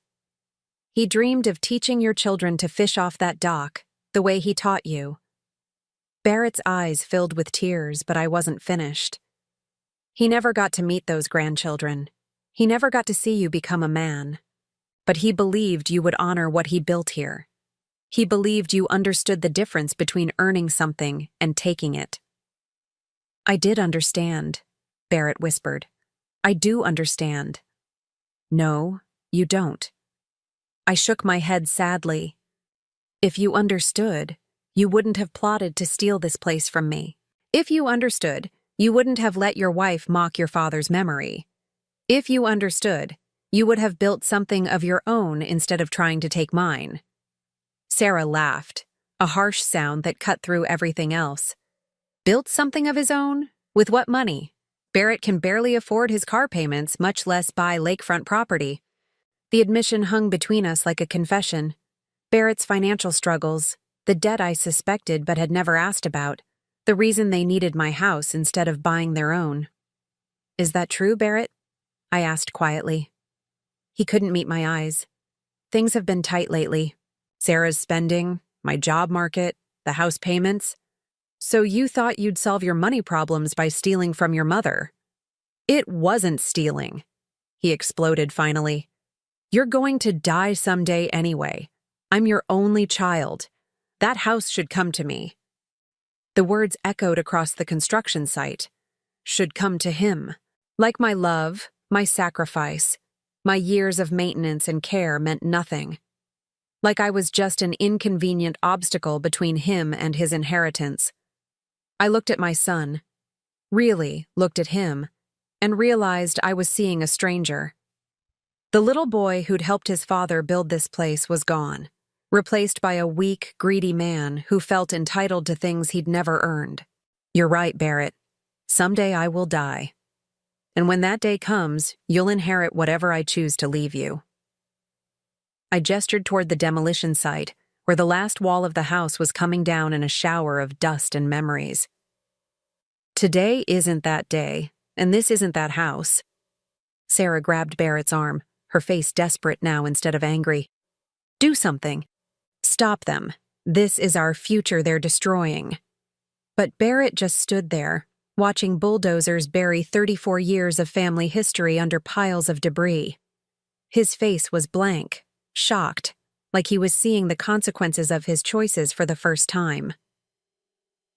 He dreamed of teaching your children to fish off that dock, the way he taught you. Barrett's eyes filled with tears, but I wasn't finished. He never got to meet those grandchildren. He never got to see you become a man. But he believed you would honor what he built here. He believed you understood the difference between earning something and taking it. I did understand, Barrett whispered. I do understand. No, you don't. I shook my head sadly. If you understood, you wouldn't have plotted to steal this place from me. If you understood, you wouldn't have let your wife mock your father's memory. If you understood, you would have built something of your own instead of trying to take mine. Sarah laughed, a harsh sound that cut through everything else. Built something of his own? With what money? Barrett can barely afford his car payments, much less buy lakefront property. The admission hung between us like a confession. Barrett's financial struggles, the debt I suspected but had never asked about, the reason they needed my house instead of buying their own. Is that true, Barrett? I asked quietly. He couldn't meet my eyes. Things have been tight lately. Sarah's spending, my job market, the house payments. So you thought you'd solve your money problems by stealing from your mother. It wasn't stealing, he exploded finally. You're going to die someday anyway. I'm your only child. That house should come to me. The words echoed across the construction site. Should come to him. Like my love, my sacrifice, my years of maintenance and care meant nothing. Like I was just an inconvenient obstacle between him and his inheritance. I looked at my son, really looked at him, and realized I was seeing a stranger. The little boy who'd helped his father build this place was gone, replaced by a weak, greedy man who felt entitled to things he'd never earned. You're right, Barrett. Someday I will die. And when that day comes, you'll inherit whatever I choose to leave you. I gestured toward the demolition site, where the last wall of the house was coming down in a shower of dust and memories. Today isn't that day, and this isn't that house. Sarah grabbed Barrett's arm, her face desperate now instead of angry. Do something. Stop them. This is our future they're destroying. But Barrett just stood there, watching bulldozers bury 34 years of family history under piles of debris. His face was blank, shocked, like he was seeing the consequences of his choices for the first time.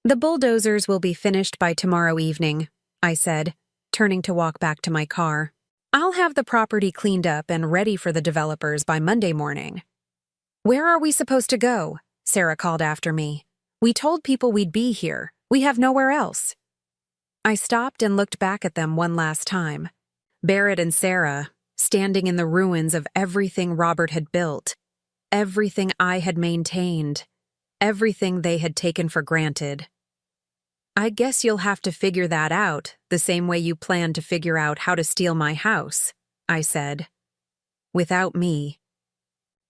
The bulldozers will be finished by tomorrow evening, I said, turning to walk back to my car. I'll have the property cleaned up and ready for the developers by Monday morning. Where are we supposed to go? Sarah called after me. We told people we'd be here. We have nowhere else. I stopped and looked back at them one last time. Barrett and Sarah, standing in the ruins of everything Robert had built, everything I had maintained, everything they had taken for granted. I guess you'll have to figure that out, the same way you plan to figure out how to steal my house, I said. Without me.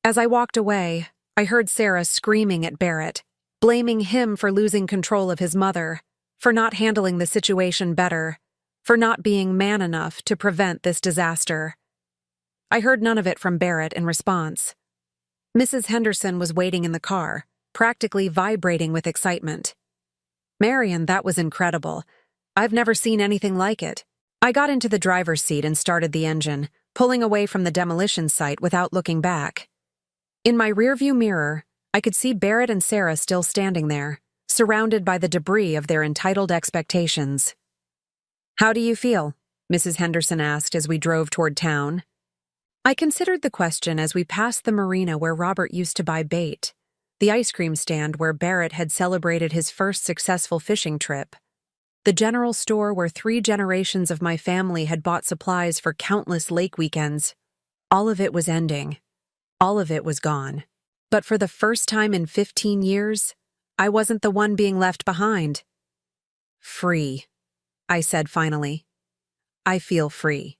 As I walked away, I heard Sarah screaming at Barrett, blaming him for losing control of his mother, for not handling the situation better, for not being man enough to prevent this disaster. I heard none of it from Barrett in response. Mrs. Henderson was waiting in the car, practically vibrating with excitement. Marion, that was incredible. I've never seen anything like it. I got into the driver's seat and started the engine, pulling away from the demolition site without looking back. In my rearview mirror, I could see Barrett and Sarah still standing there, surrounded by the debris of their entitled expectations. "How do you feel?" Mrs. Henderson asked as we drove toward town. I considered the question as we passed the marina where Robert used to buy bait, the ice cream stand where Barrett had celebrated his first successful fishing trip, the general store where 3 generations of my family had bought supplies for countless lake weekends. All of it was ending. All of it was gone. But for the first time in 15 years, I wasn't the one being left behind. "Free," I said finally. "I feel free."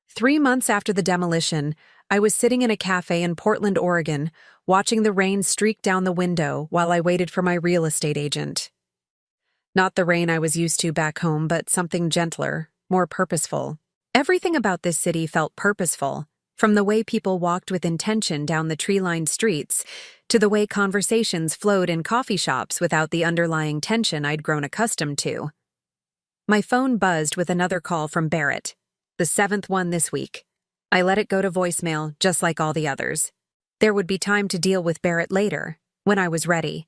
3 months after the demolition, I was sitting in a cafe in Portland, Oregon, watching the rain streak down the window while I waited for my real estate agent. Not the rain I was used to back home, but something gentler, more purposeful. Everything about this city felt purposeful, from the way people walked with intention down the tree-lined streets to the way conversations flowed in coffee shops without the underlying tension I'd grown accustomed to. My phone buzzed with another call from Barrett, the 7th one this week. I let it go to voicemail, just like all the others. There would be time to deal with Barrett later, when I was ready,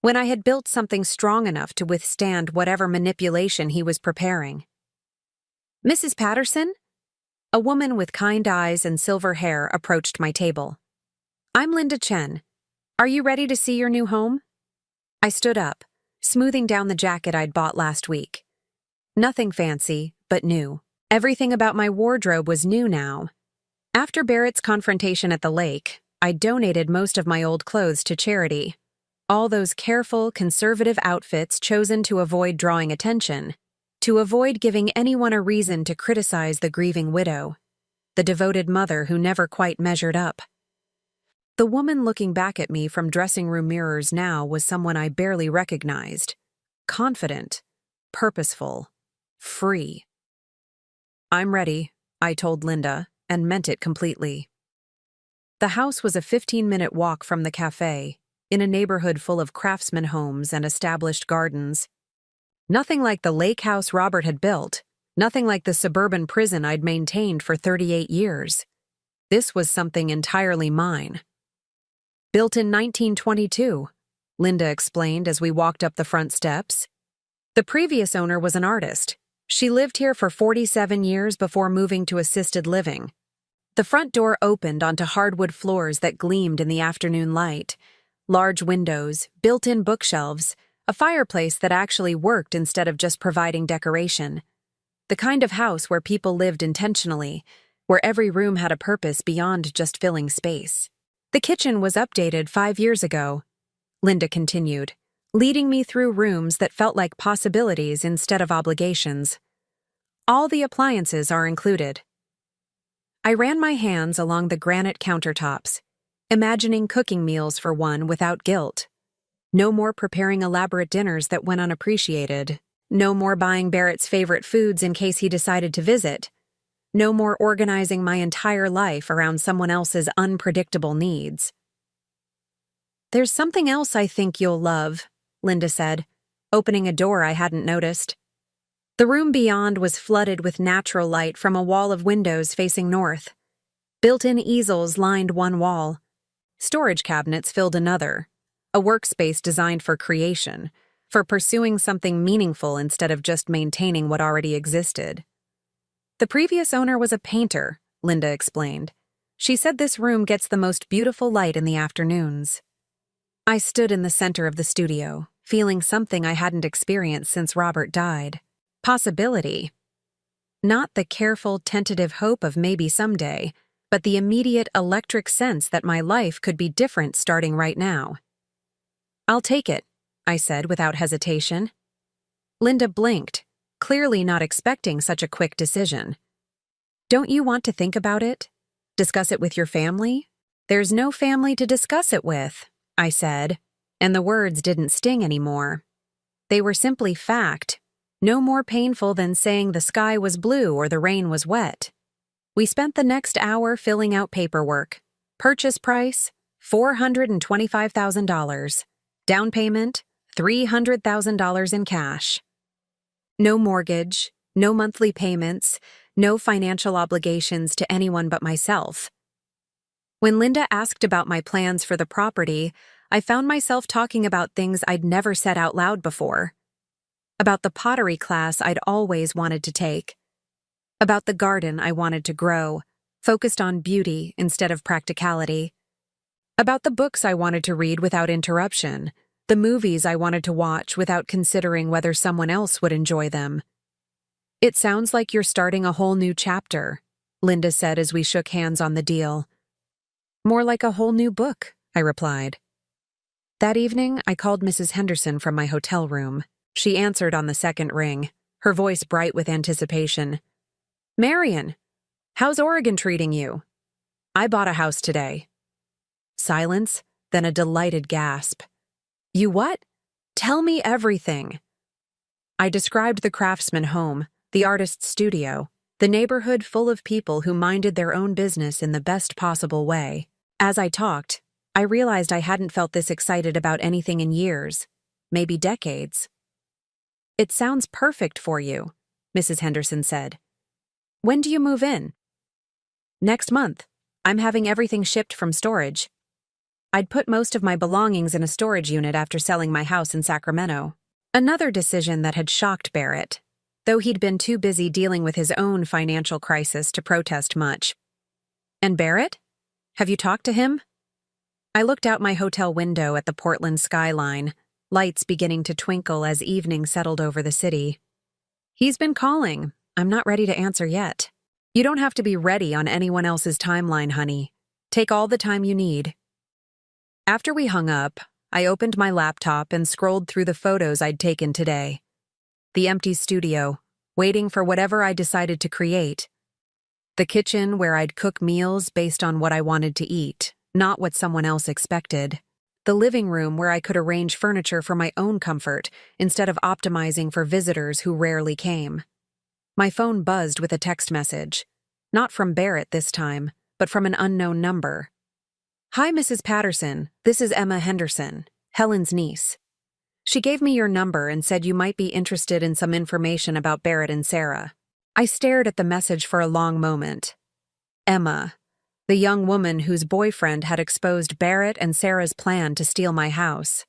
when I had built something strong enough to withstand whatever manipulation he was preparing. "Mrs. Patterson?" A woman with kind eyes and silver hair approached my table. "I'm Linda Chen. Are you ready to see your new home?" I stood up, smoothing down the jacket I'd bought last week. Nothing fancy, but new. Everything about my wardrobe was new now. After Barrett's confrontation at the lake, I donated most of my old clothes to charity. All those careful, conservative outfits chosen to avoid drawing attention, to avoid giving anyone a reason to criticize the grieving widow, the devoted mother who never quite measured up. The woman looking back at me from dressing room mirrors now was someone I barely recognized. Confident, purposeful, free. "I'm ready," I told Linda, and meant it completely. The house was a 15-minute walk from the cafe, in a neighborhood full of craftsman homes and established gardens. Nothing like the lake house Robert had built, nothing like the suburban prison I'd maintained for 38 years. This was something entirely mine. "Built in 1922, Linda explained as we walked up the front steps. "The previous owner was an artist. She lived here for 47 years before moving to assisted living." The front door opened onto hardwood floors that gleamed in the afternoon light, large windows, built-in bookshelves, a fireplace that actually worked instead of just providing decoration. The kind of house where people lived intentionally, where every room had a purpose beyond just filling space. "The kitchen was updated 5 years ago," Linda continued, leading me through rooms that felt like possibilities instead of obligations. "All the appliances are included." I ran my hands along the granite countertops, imagining cooking meals for one without guilt. No more preparing elaborate dinners that went unappreciated. No more buying Barrett's favorite foods in case he decided to visit. No more organizing my entire life around someone else's unpredictable needs. "There's something else I think you'll love," Linda said, opening a door I hadn't noticed. The room beyond was flooded with natural light from a wall of windows facing north. Built-in easels lined one wall. Storage cabinets filled another, a workspace designed for creation, for pursuing something meaningful instead of just maintaining what already existed. "The previous owner was a painter," Linda explained. "She said this room gets the most beautiful light in the afternoons." I stood in the center of the studio, feeling something I hadn't experienced since Robert died. Possibility. Not the careful, tentative hope of maybe someday, but the immediate electric sense that my life could be different starting right now. "I'll take it," I said without hesitation. Linda blinked, clearly not expecting such a quick decision. "Don't you want to think about it? Discuss it with your family?" "There's no family to discuss it with," I said, and the words didn't sting anymore. They were simply fact, no more painful than saying the sky was blue or the rain was wet. We spent the next hour filling out paperwork. Purchase price, $425,000. Down payment, $300,000 in cash. No mortgage, no monthly payments, no financial obligations to anyone but myself. When Linda asked about my plans for the property, I found myself talking about things I'd never said out loud before. About the pottery class I'd always wanted to take. About the garden I wanted to grow, focused on beauty instead of practicality. About the books I wanted to read without interruption, the movies I wanted to watch without considering whether someone else would enjoy them. "It sounds like you're starting a whole new chapter," Linda said as we shook hands on the deal. "More like a whole new book," I replied. That evening, I called Mrs. Henderson from my hotel room. She answered on the second ring, her voice bright with anticipation. "Marian, how's Oregon treating you?" "I bought a house today." Silence, then a delighted gasp. "You what? Tell me everything." I described the craftsman home, the artist's studio, the neighborhood full of people who minded their own business in the best possible way. As I talked, I realized I hadn't felt this excited about anything in years, maybe decades. "It sounds perfect for you," Mrs. Henderson said. "When do you move in?" "Next month. I'm having everything shipped from storage." I'd put most of my belongings in a storage unit after selling my house in Sacramento. Another decision that had shocked Barrett, though he'd been too busy dealing with his own financial crisis to protest much. "And Barrett? Have you talked to him?" I looked out my hotel window at the Portland skyline, lights beginning to twinkle as evening settled over the city. "He's been calling. I'm not ready to answer yet." "You don't have to be ready on anyone else's timeline, honey. Take all the time you need." After we hung up, I opened my laptop and scrolled through the photos I'd taken today. The empty studio, waiting for whatever I decided to create. The kitchen where I'd cook meals based on what I wanted to eat, not what someone else expected. The living room where I could arrange furniture for my own comfort instead of optimizing for visitors who rarely came. My phone buzzed with a text message. Not from Barrett this time, but from an unknown number. "Hi, Mrs. Patterson. This is Emma Henderson, Helen's niece. She gave me your number and said you might be interested in some information about Barrett and Sarah." I stared at the message for a long moment. Emma, the young woman whose boyfriend had exposed Barrett and Sarah's plan to steal my house.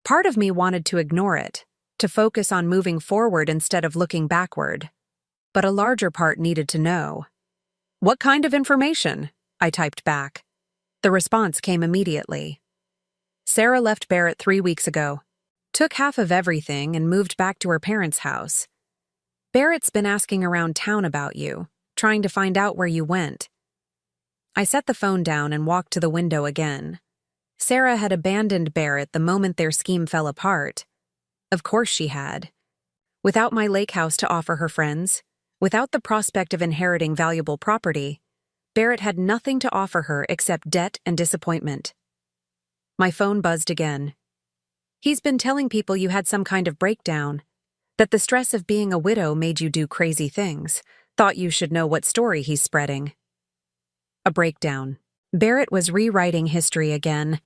Part of me wanted to ignore it, to focus on moving forward instead of looking backward. But a larger part needed to know. "What kind of information?" I typed back. The response came immediately. "Sarah left Barrett 3 weeks ago, took half of everything and moved back to her parents' house. Barrett's been asking around town about you, trying to find out where you went." I set the phone down and walked to the window again. Sarah had abandoned Barrett the moment their scheme fell apart. Of course she had. Without my lake house to offer her friends, without the prospect of inheriting valuable property, Barrett had nothing to offer her except debt and disappointment. My phone buzzed again. "He's been telling people you had some kind of breakdown, that the stress of being a widow made you do crazy things. Thought you should know what story he's spreading." A breakdown. Barrett was rewriting history again,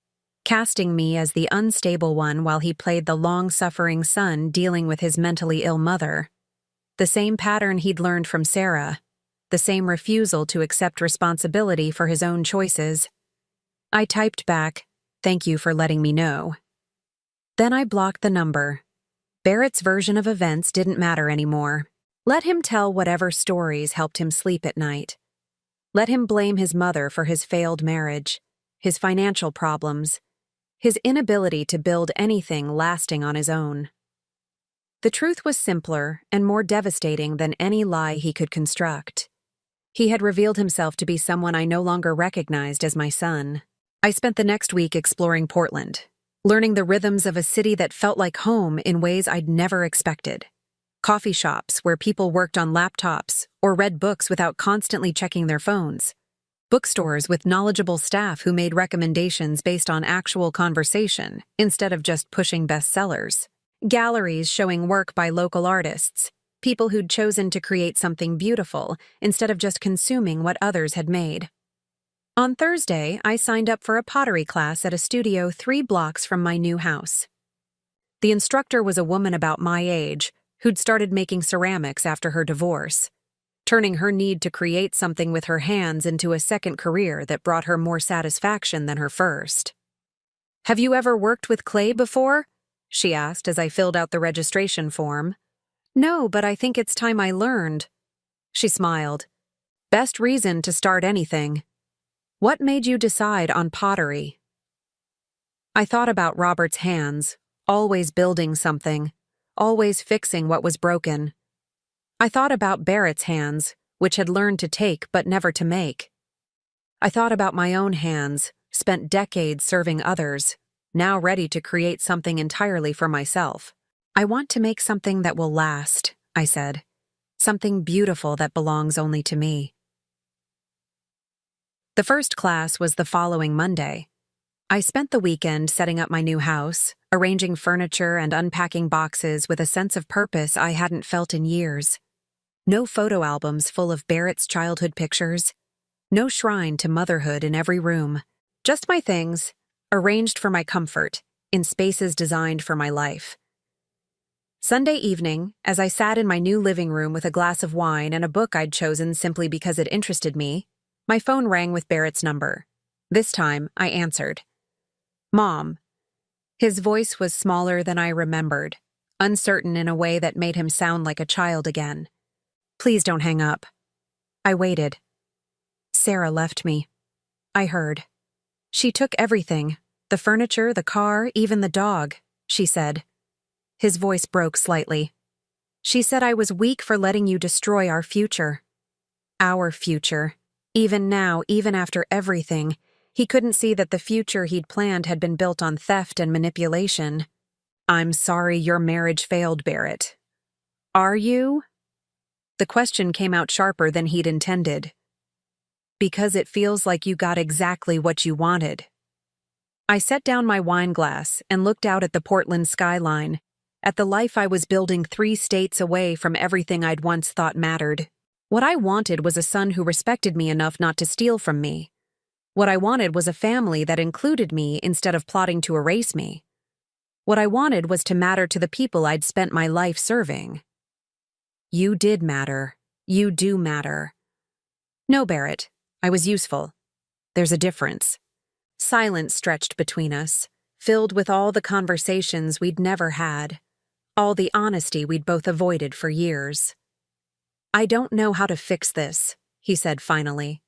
casting me as the unstable one while he played the long-suffering son dealing with his mentally ill mother. The same pattern he'd learned from Sarah. The same refusal to accept responsibility for his own choices. I typed back, "Thank you for letting me know." Then I blocked the number. Barrett's version of events didn't matter anymore. Let him tell whatever stories helped him sleep at night. Let him blame his mother for his failed marriage, his financial problems, his inability to build anything lasting on his own. The truth was simpler and more devastating than any lie he could construct. He had revealed himself to be someone I no longer recognized as my son. I spent the next week exploring Portland, learning the rhythms of a city that felt like home in ways I'd never expected. Coffee shops where people worked on laptops or read books without constantly checking their phones. Bookstores with knowledgeable staff who made recommendations based on actual conversation instead of just pushing bestsellers. Galleries showing work by local artists. People who'd chosen to create something beautiful instead of just consuming what others had made. On Thursday, I signed up for a pottery class at a studio 3 blocks from my new house. The instructor was a woman about my age who'd started making ceramics after her divorce, turning her need to create something with her hands into a second career that brought her more satisfaction than her first. Have you ever worked with clay before? She asked as I filled out the registration form. No, but I think it's time I learned. She smiled. Best reason to start anything. What made you decide on pottery? I thought about Robert's hands, always building something, always fixing what was broken. I thought about Barrett's hands, which had learned to take but never to make. I thought about my own hands, spent decades serving others, now ready to create something entirely for myself. I want to make something that will last, I said. Something beautiful that belongs only to me. The first class was the following Monday. I spent the weekend setting up my new house, arranging furniture and unpacking boxes with a sense of purpose I hadn't felt in years. No photo albums full of Barrett's childhood pictures. No shrine to motherhood in every room. Just my things, arranged for my comfort, in spaces designed for my life. Sunday evening, as I sat in my new living room with a glass of wine and a book I'd chosen simply because it interested me, my phone rang with Barrett's number. This time, I answered. Mom. His voice was smaller than I remembered, uncertain in a way that made him sound like a child again. Please don't hang up. I waited. Sarah left me. I heard. She took everything, the furniture, the car, even the dog, she said. His voice broke slightly. She said I was weak for letting you destroy our future. Our future. Even now, even after everything, he couldn't see that the future he'd planned had been built on theft and manipulation. I'm sorry your marriage failed, Barrett. Are you? The question came out sharper than he'd intended. Because it feels like you got exactly what you wanted. I set down my wine glass and looked out at the Portland skyline, at the life I was building 3 states away from everything I'd once thought mattered. What I wanted was a son who respected me enough not to steal from me. What I wanted was a family that included me instead of plotting to erase me. What I wanted was to matter to the people I'd spent my life serving. You did matter. You do matter. No, Barrett, I was useful. There's a difference. Silence stretched between us, filled with all the conversations we'd never had, all the honesty we'd both avoided for years. I don't know how to fix this, he said finally.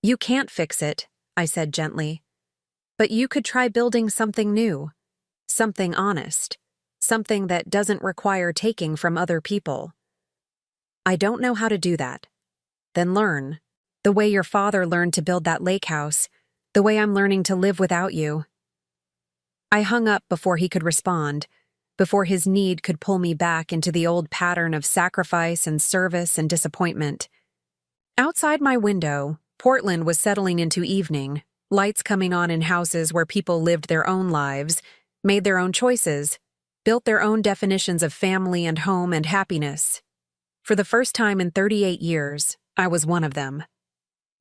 You can't fix it, I said gently. But you could try building something new, something honest, something that doesn't require taking from other people. I don't know how to do that. Then learn. The way your father learned to build that lake house, the way I'm learning to live without you. I hung up before he could respond, before his need could pull me back into the old pattern of sacrifice and service and disappointment. Outside my window, Portland was settling into evening, lights coming on in houses where people lived their own lives, made their own choices, built their own definitions of family and home and happiness. For the first time in 38 years, I was one of them.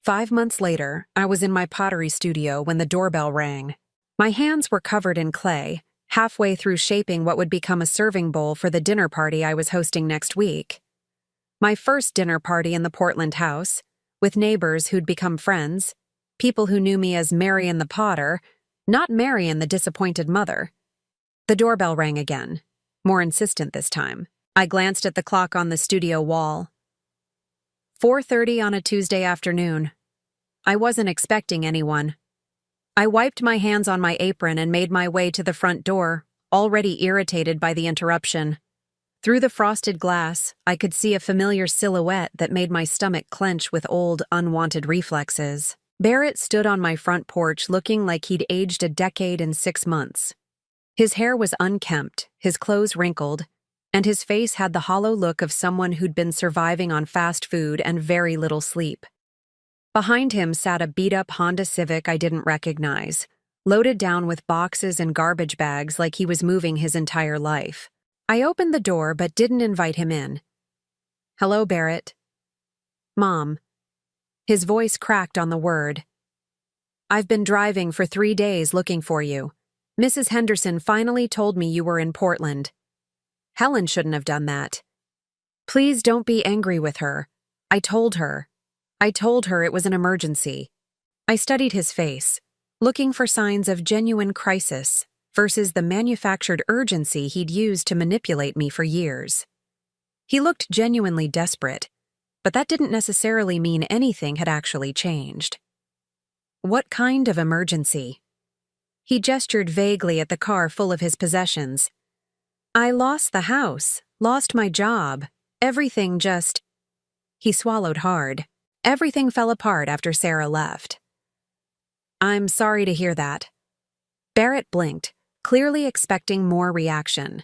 5 months later, I was in my pottery studio when the doorbell rang. My hands were covered in clay, halfway through shaping what would become a serving bowl for the dinner party I was hosting next week. My first dinner party in the Portland house, with neighbors who'd become friends, people who knew me as Marian the Potter, not Marian the disappointed mother. The doorbell rang again, more insistent this time. I glanced at the clock on the studio wall. 4:30 on a Tuesday afternoon. I wasn't expecting anyone. I wiped my hands on my apron and made my way to the front door, already irritated by the interruption. Through the frosted glass, I could see a familiar silhouette that made my stomach clench with old, unwanted reflexes. Barrett stood on my front porch looking like he'd aged a decade in 6 months. His hair was unkempt, his clothes wrinkled, and his face had the hollow look of someone who'd been surviving on fast food and very little sleep. Behind him sat a beat-up Honda Civic I didn't recognize, loaded down with boxes and garbage bags like he was moving his entire life. I opened the door but didn't invite him in. Hello, Barrett. Mom. His voice cracked on the word. I've been driving for 3 days looking for you. Mrs. Henderson finally told me you were in Portland. Helen shouldn't have done that. Please don't be angry with her. I told her it was an emergency. I studied his face, looking for signs of genuine crisis versus the manufactured urgency he'd used to manipulate me for years. He looked genuinely desperate, but that didn't necessarily mean anything had actually changed. What kind of emergency? He gestured vaguely at the car full of his possessions. I lost the house, lost my job, everything just... He swallowed hard. Everything fell apart after Sarah left. I'm sorry to hear that. Barrett blinked, clearly expecting more reaction.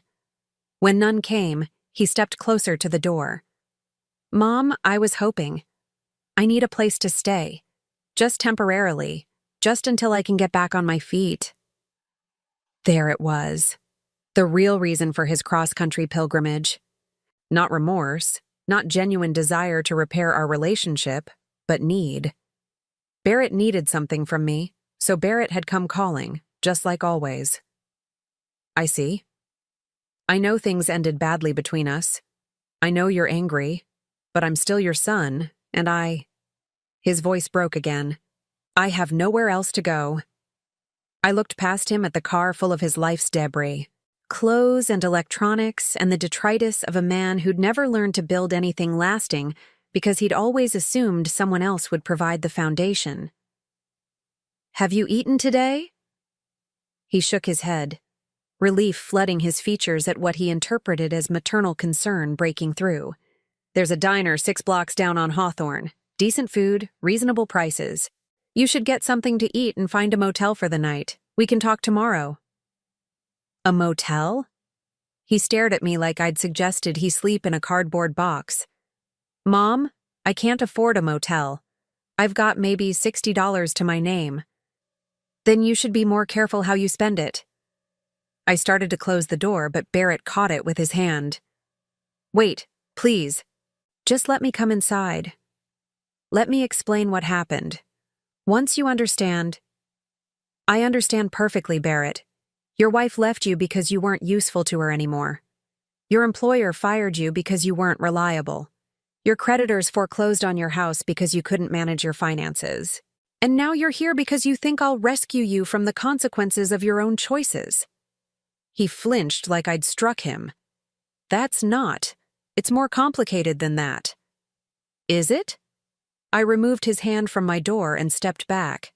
When none came, he stepped closer to the door. Mom, I was hoping. I need a place to stay. Just temporarily. Just until I can get back on my feet. There it was. The real reason for his cross-country pilgrimage. Not remorse, not genuine desire to repair our relationship, but need. Barrett needed something from me, so Barrett had come calling, just like always. I see. I know things ended badly between us. I know you're angry, but I'm still your son, and His voice broke again. I have nowhere else to go. I looked past him at the car full of his life's debris. Clothes and electronics and the detritus of a man who'd never learned to build anything lasting because he'd always assumed someone else would provide the foundation. Have you eaten today? He shook his head, relief flooding his features at what he interpreted as maternal concern breaking through. There's a diner 6 blocks down on Hawthorne. Decent food, reasonable prices. You should get something to eat and find a motel for the night. We can talk tomorrow. A motel? He stared at me like I'd suggested he sleep in a cardboard box. Mom, I can't afford a motel. I've got maybe $60 to my name. Then you should be more careful how you spend it. I started to close the door, but Barrett caught it with his hand. Wait, please. Just let me come inside. Let me explain what happened. Once you understand... I understand perfectly, Barrett. Your wife left you because you weren't useful to her anymore. Your employer fired you because you weren't reliable. Your creditors foreclosed on your house because you couldn't manage your finances. And now you're here because you think I'll rescue you from the consequences of your own choices. He flinched like I'd struck him. That's not. It's more complicated than that. Is it? I removed his hand from my door and stepped back.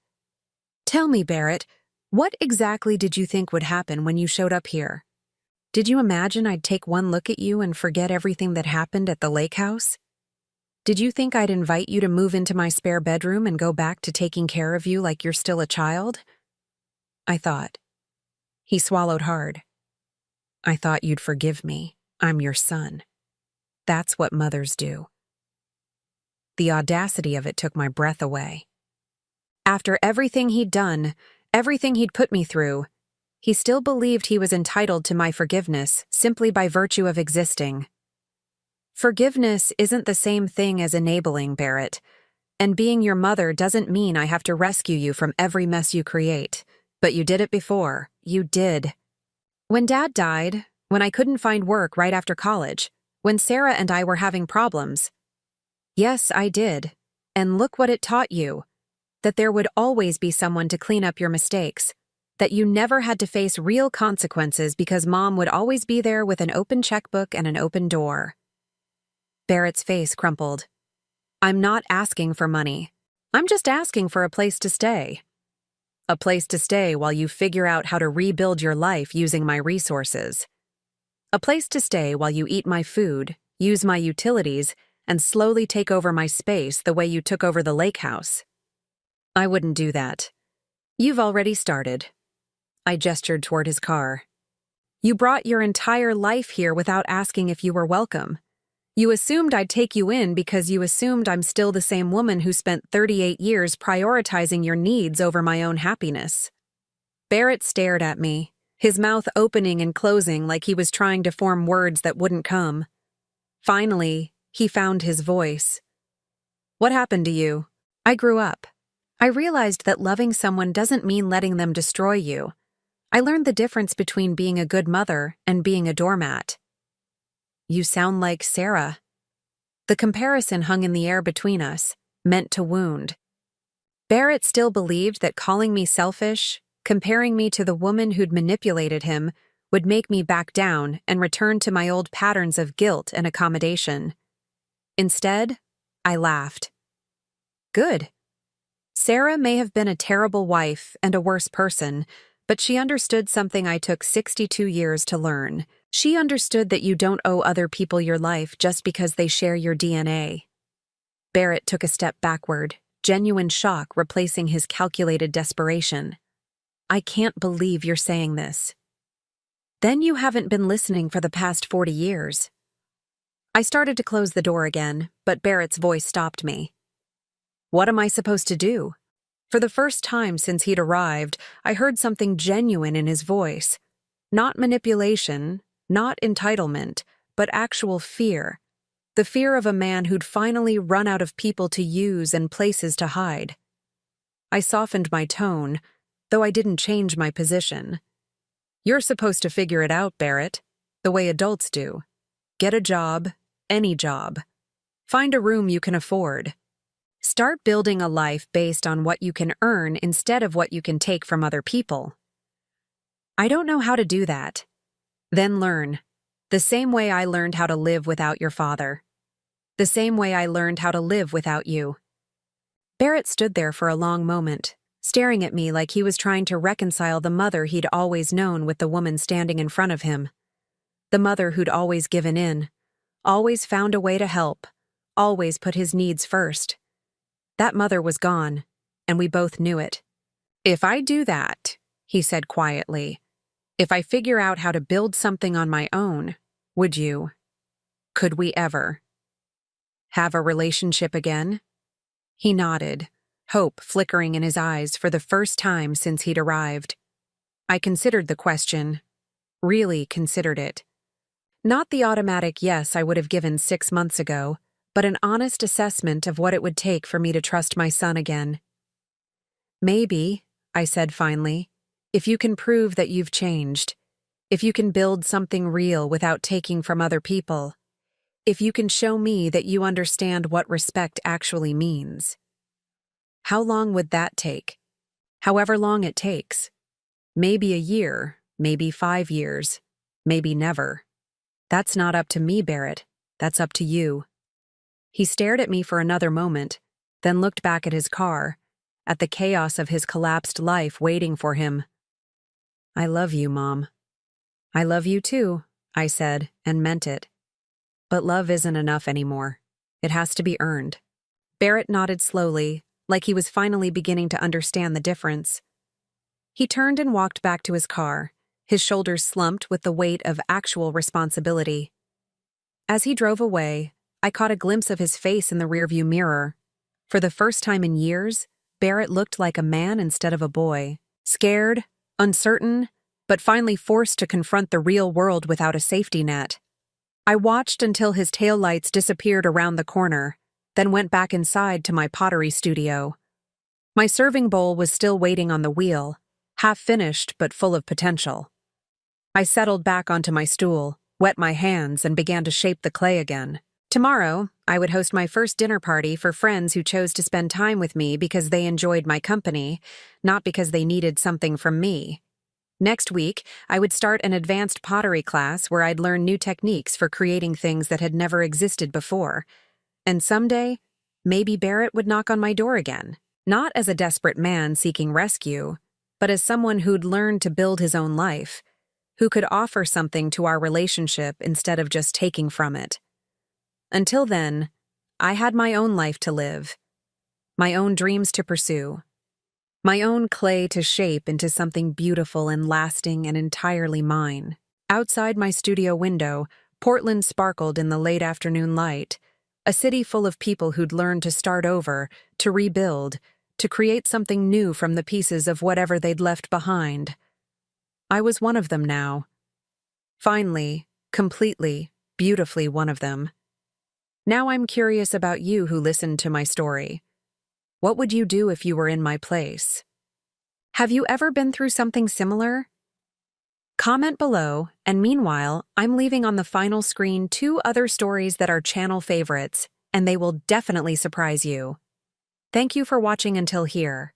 Tell me, Barrett, what exactly did you think would happen when you showed up here? Did you imagine I'd take one look at you and forget everything that happened at the lake house? Did you think I'd invite you to move into my spare bedroom and go back to taking care of you like you're still a child? I thought. He swallowed hard. I thought you'd forgive me. I'm your son. That's what mothers do. The audacity of it took my breath away. After everything he'd done, everything he'd put me through, he still believed he was entitled to my forgiveness simply by virtue of existing. Forgiveness isn't the same thing as enabling, Barrett, and being your mother doesn't mean I have to rescue you from every mess you create. But you did it before. You did. When Dad died, when I couldn't find work right after college, when Sarah and I were having problems. Yes, I did. And look what it taught you. That there would always be someone to clean up your mistakes. That you never had to face real consequences because Mom would always be there with an open checkbook and an open door. Barrett's face crumpled. I'm not asking for money. I'm just asking for a place to stay. A place to stay while you figure out how to rebuild your life using my resources. A place to stay while you eat my food, use my utilities, and slowly take over my space the way you took over the lake house. I wouldn't do that. You've already started. I gestured toward his car. You brought your entire life here without asking if you were welcome. You assumed I'd take you in because you assumed I'm still the same woman who spent 38 years prioritizing your needs over my own happiness. Barrett stared at me, his mouth opening and closing like he was trying to form words that wouldn't come. Finally, he found his voice. What happened to you? I grew up. I realized that loving someone doesn't mean letting them destroy you. I learned the difference between being a good mother and being a doormat. You sound like Sarah. The comparison hung in the air between us, meant to wound. Barrett still believed that calling me selfish, comparing me to the woman who'd manipulated him, would make me back down and return to my old patterns of guilt and accommodation. Instead, I laughed. Good. Sarah may have been a terrible wife and a worse person, but she understood something I took 62 years to learn. She understood that you don't owe other people your life just because they share your DNA. Barrett took a step backward, genuine shock replacing his calculated desperation. I can't believe you're saying this. Then you haven't been listening for the past 40 years. I started to close the door again, but Barrett's voice stopped me. What am I supposed to do? For the first time since he'd arrived, I heard something genuine in his voice. Not manipulation, not entitlement, but actual fear. The fear of a man who'd finally run out of people to use and places to hide. I softened my tone, though I didn't change my position. You're supposed to figure it out, Barrett, the way adults do. Get a job, any job. Find a room you can afford. Start building a life based on what you can earn instead of what you can take from other people. I don't know how to do that. Then learn. The same way I learned how to live without your father. The same way I learned how to live without you. Barrett stood there for a long moment, staring at me like he was trying to reconcile the mother he'd always known with the woman standing in front of him. The mother who'd always given in, always found a way to help, always put his needs first. That mother was gone, and we both knew it. If I do that, he said quietly, if I figure out how to build something on my own, would you? Could we ever? Have a relationship again? He nodded, hope flickering in his eyes for the first time since he'd arrived. I considered the question, really considered it. Not the automatic yes I would have given 6 months ago, but an honest assessment of what it would take for me to trust my son again. Maybe, I said finally, if you can prove that you've changed, if you can build something real without taking from other people, if you can show me that you understand what respect actually means. How long would that take? However long it takes. Maybe a year, maybe 5 years, maybe never. That's not up to me, Barrett. That's up to you. He stared at me for another moment, then looked back at his car, at the chaos of his collapsed life waiting for him. I love you, Mom. I love you too, I said, and meant it. But love isn't enough anymore. It has to be earned. Barrett nodded slowly, like he was finally beginning to understand the difference. He turned and walked back to his car, his shoulders slumped with the weight of actual responsibility. As he drove away, I caught a glimpse of his face in the rearview mirror. For the first time in years, Barrett looked like a man instead of a boy. Scared, uncertain, but finally forced to confront the real world without a safety net. I watched until his taillights disappeared around the corner, then went back inside to my pottery studio. My serving bowl was still waiting on the wheel, half finished but full of potential. I settled back onto my stool, wet my hands, and began to shape the clay again. Tomorrow, I would host my first dinner party for friends who chose to spend time with me because they enjoyed my company, not because they needed something from me. Next week, I would start an advanced pottery class where I'd learn new techniques for creating things that had never existed before. And someday, maybe Barrett would knock on my door again, not as a desperate man seeking rescue, but as someone who'd learned to build his own life, who could offer something to our relationship instead of just taking from it. Until then, I had my own life to live, my own dreams to pursue, my own clay to shape into something beautiful and lasting and entirely mine. Outside my studio window, Portland sparkled in the late afternoon light, a city full of people who'd learned to start over, to rebuild, to create something new from the pieces of whatever they'd left behind. I was one of them now. Finally, completely, beautifully one of them. Now I'm curious about you who listened to my story. What would you do if you were in my place? Have you ever been through something similar? Comment below, and meanwhile, I'm leaving on the final screen 2 other stories that are channel favorites, and they will definitely surprise you. Thank you for watching until here.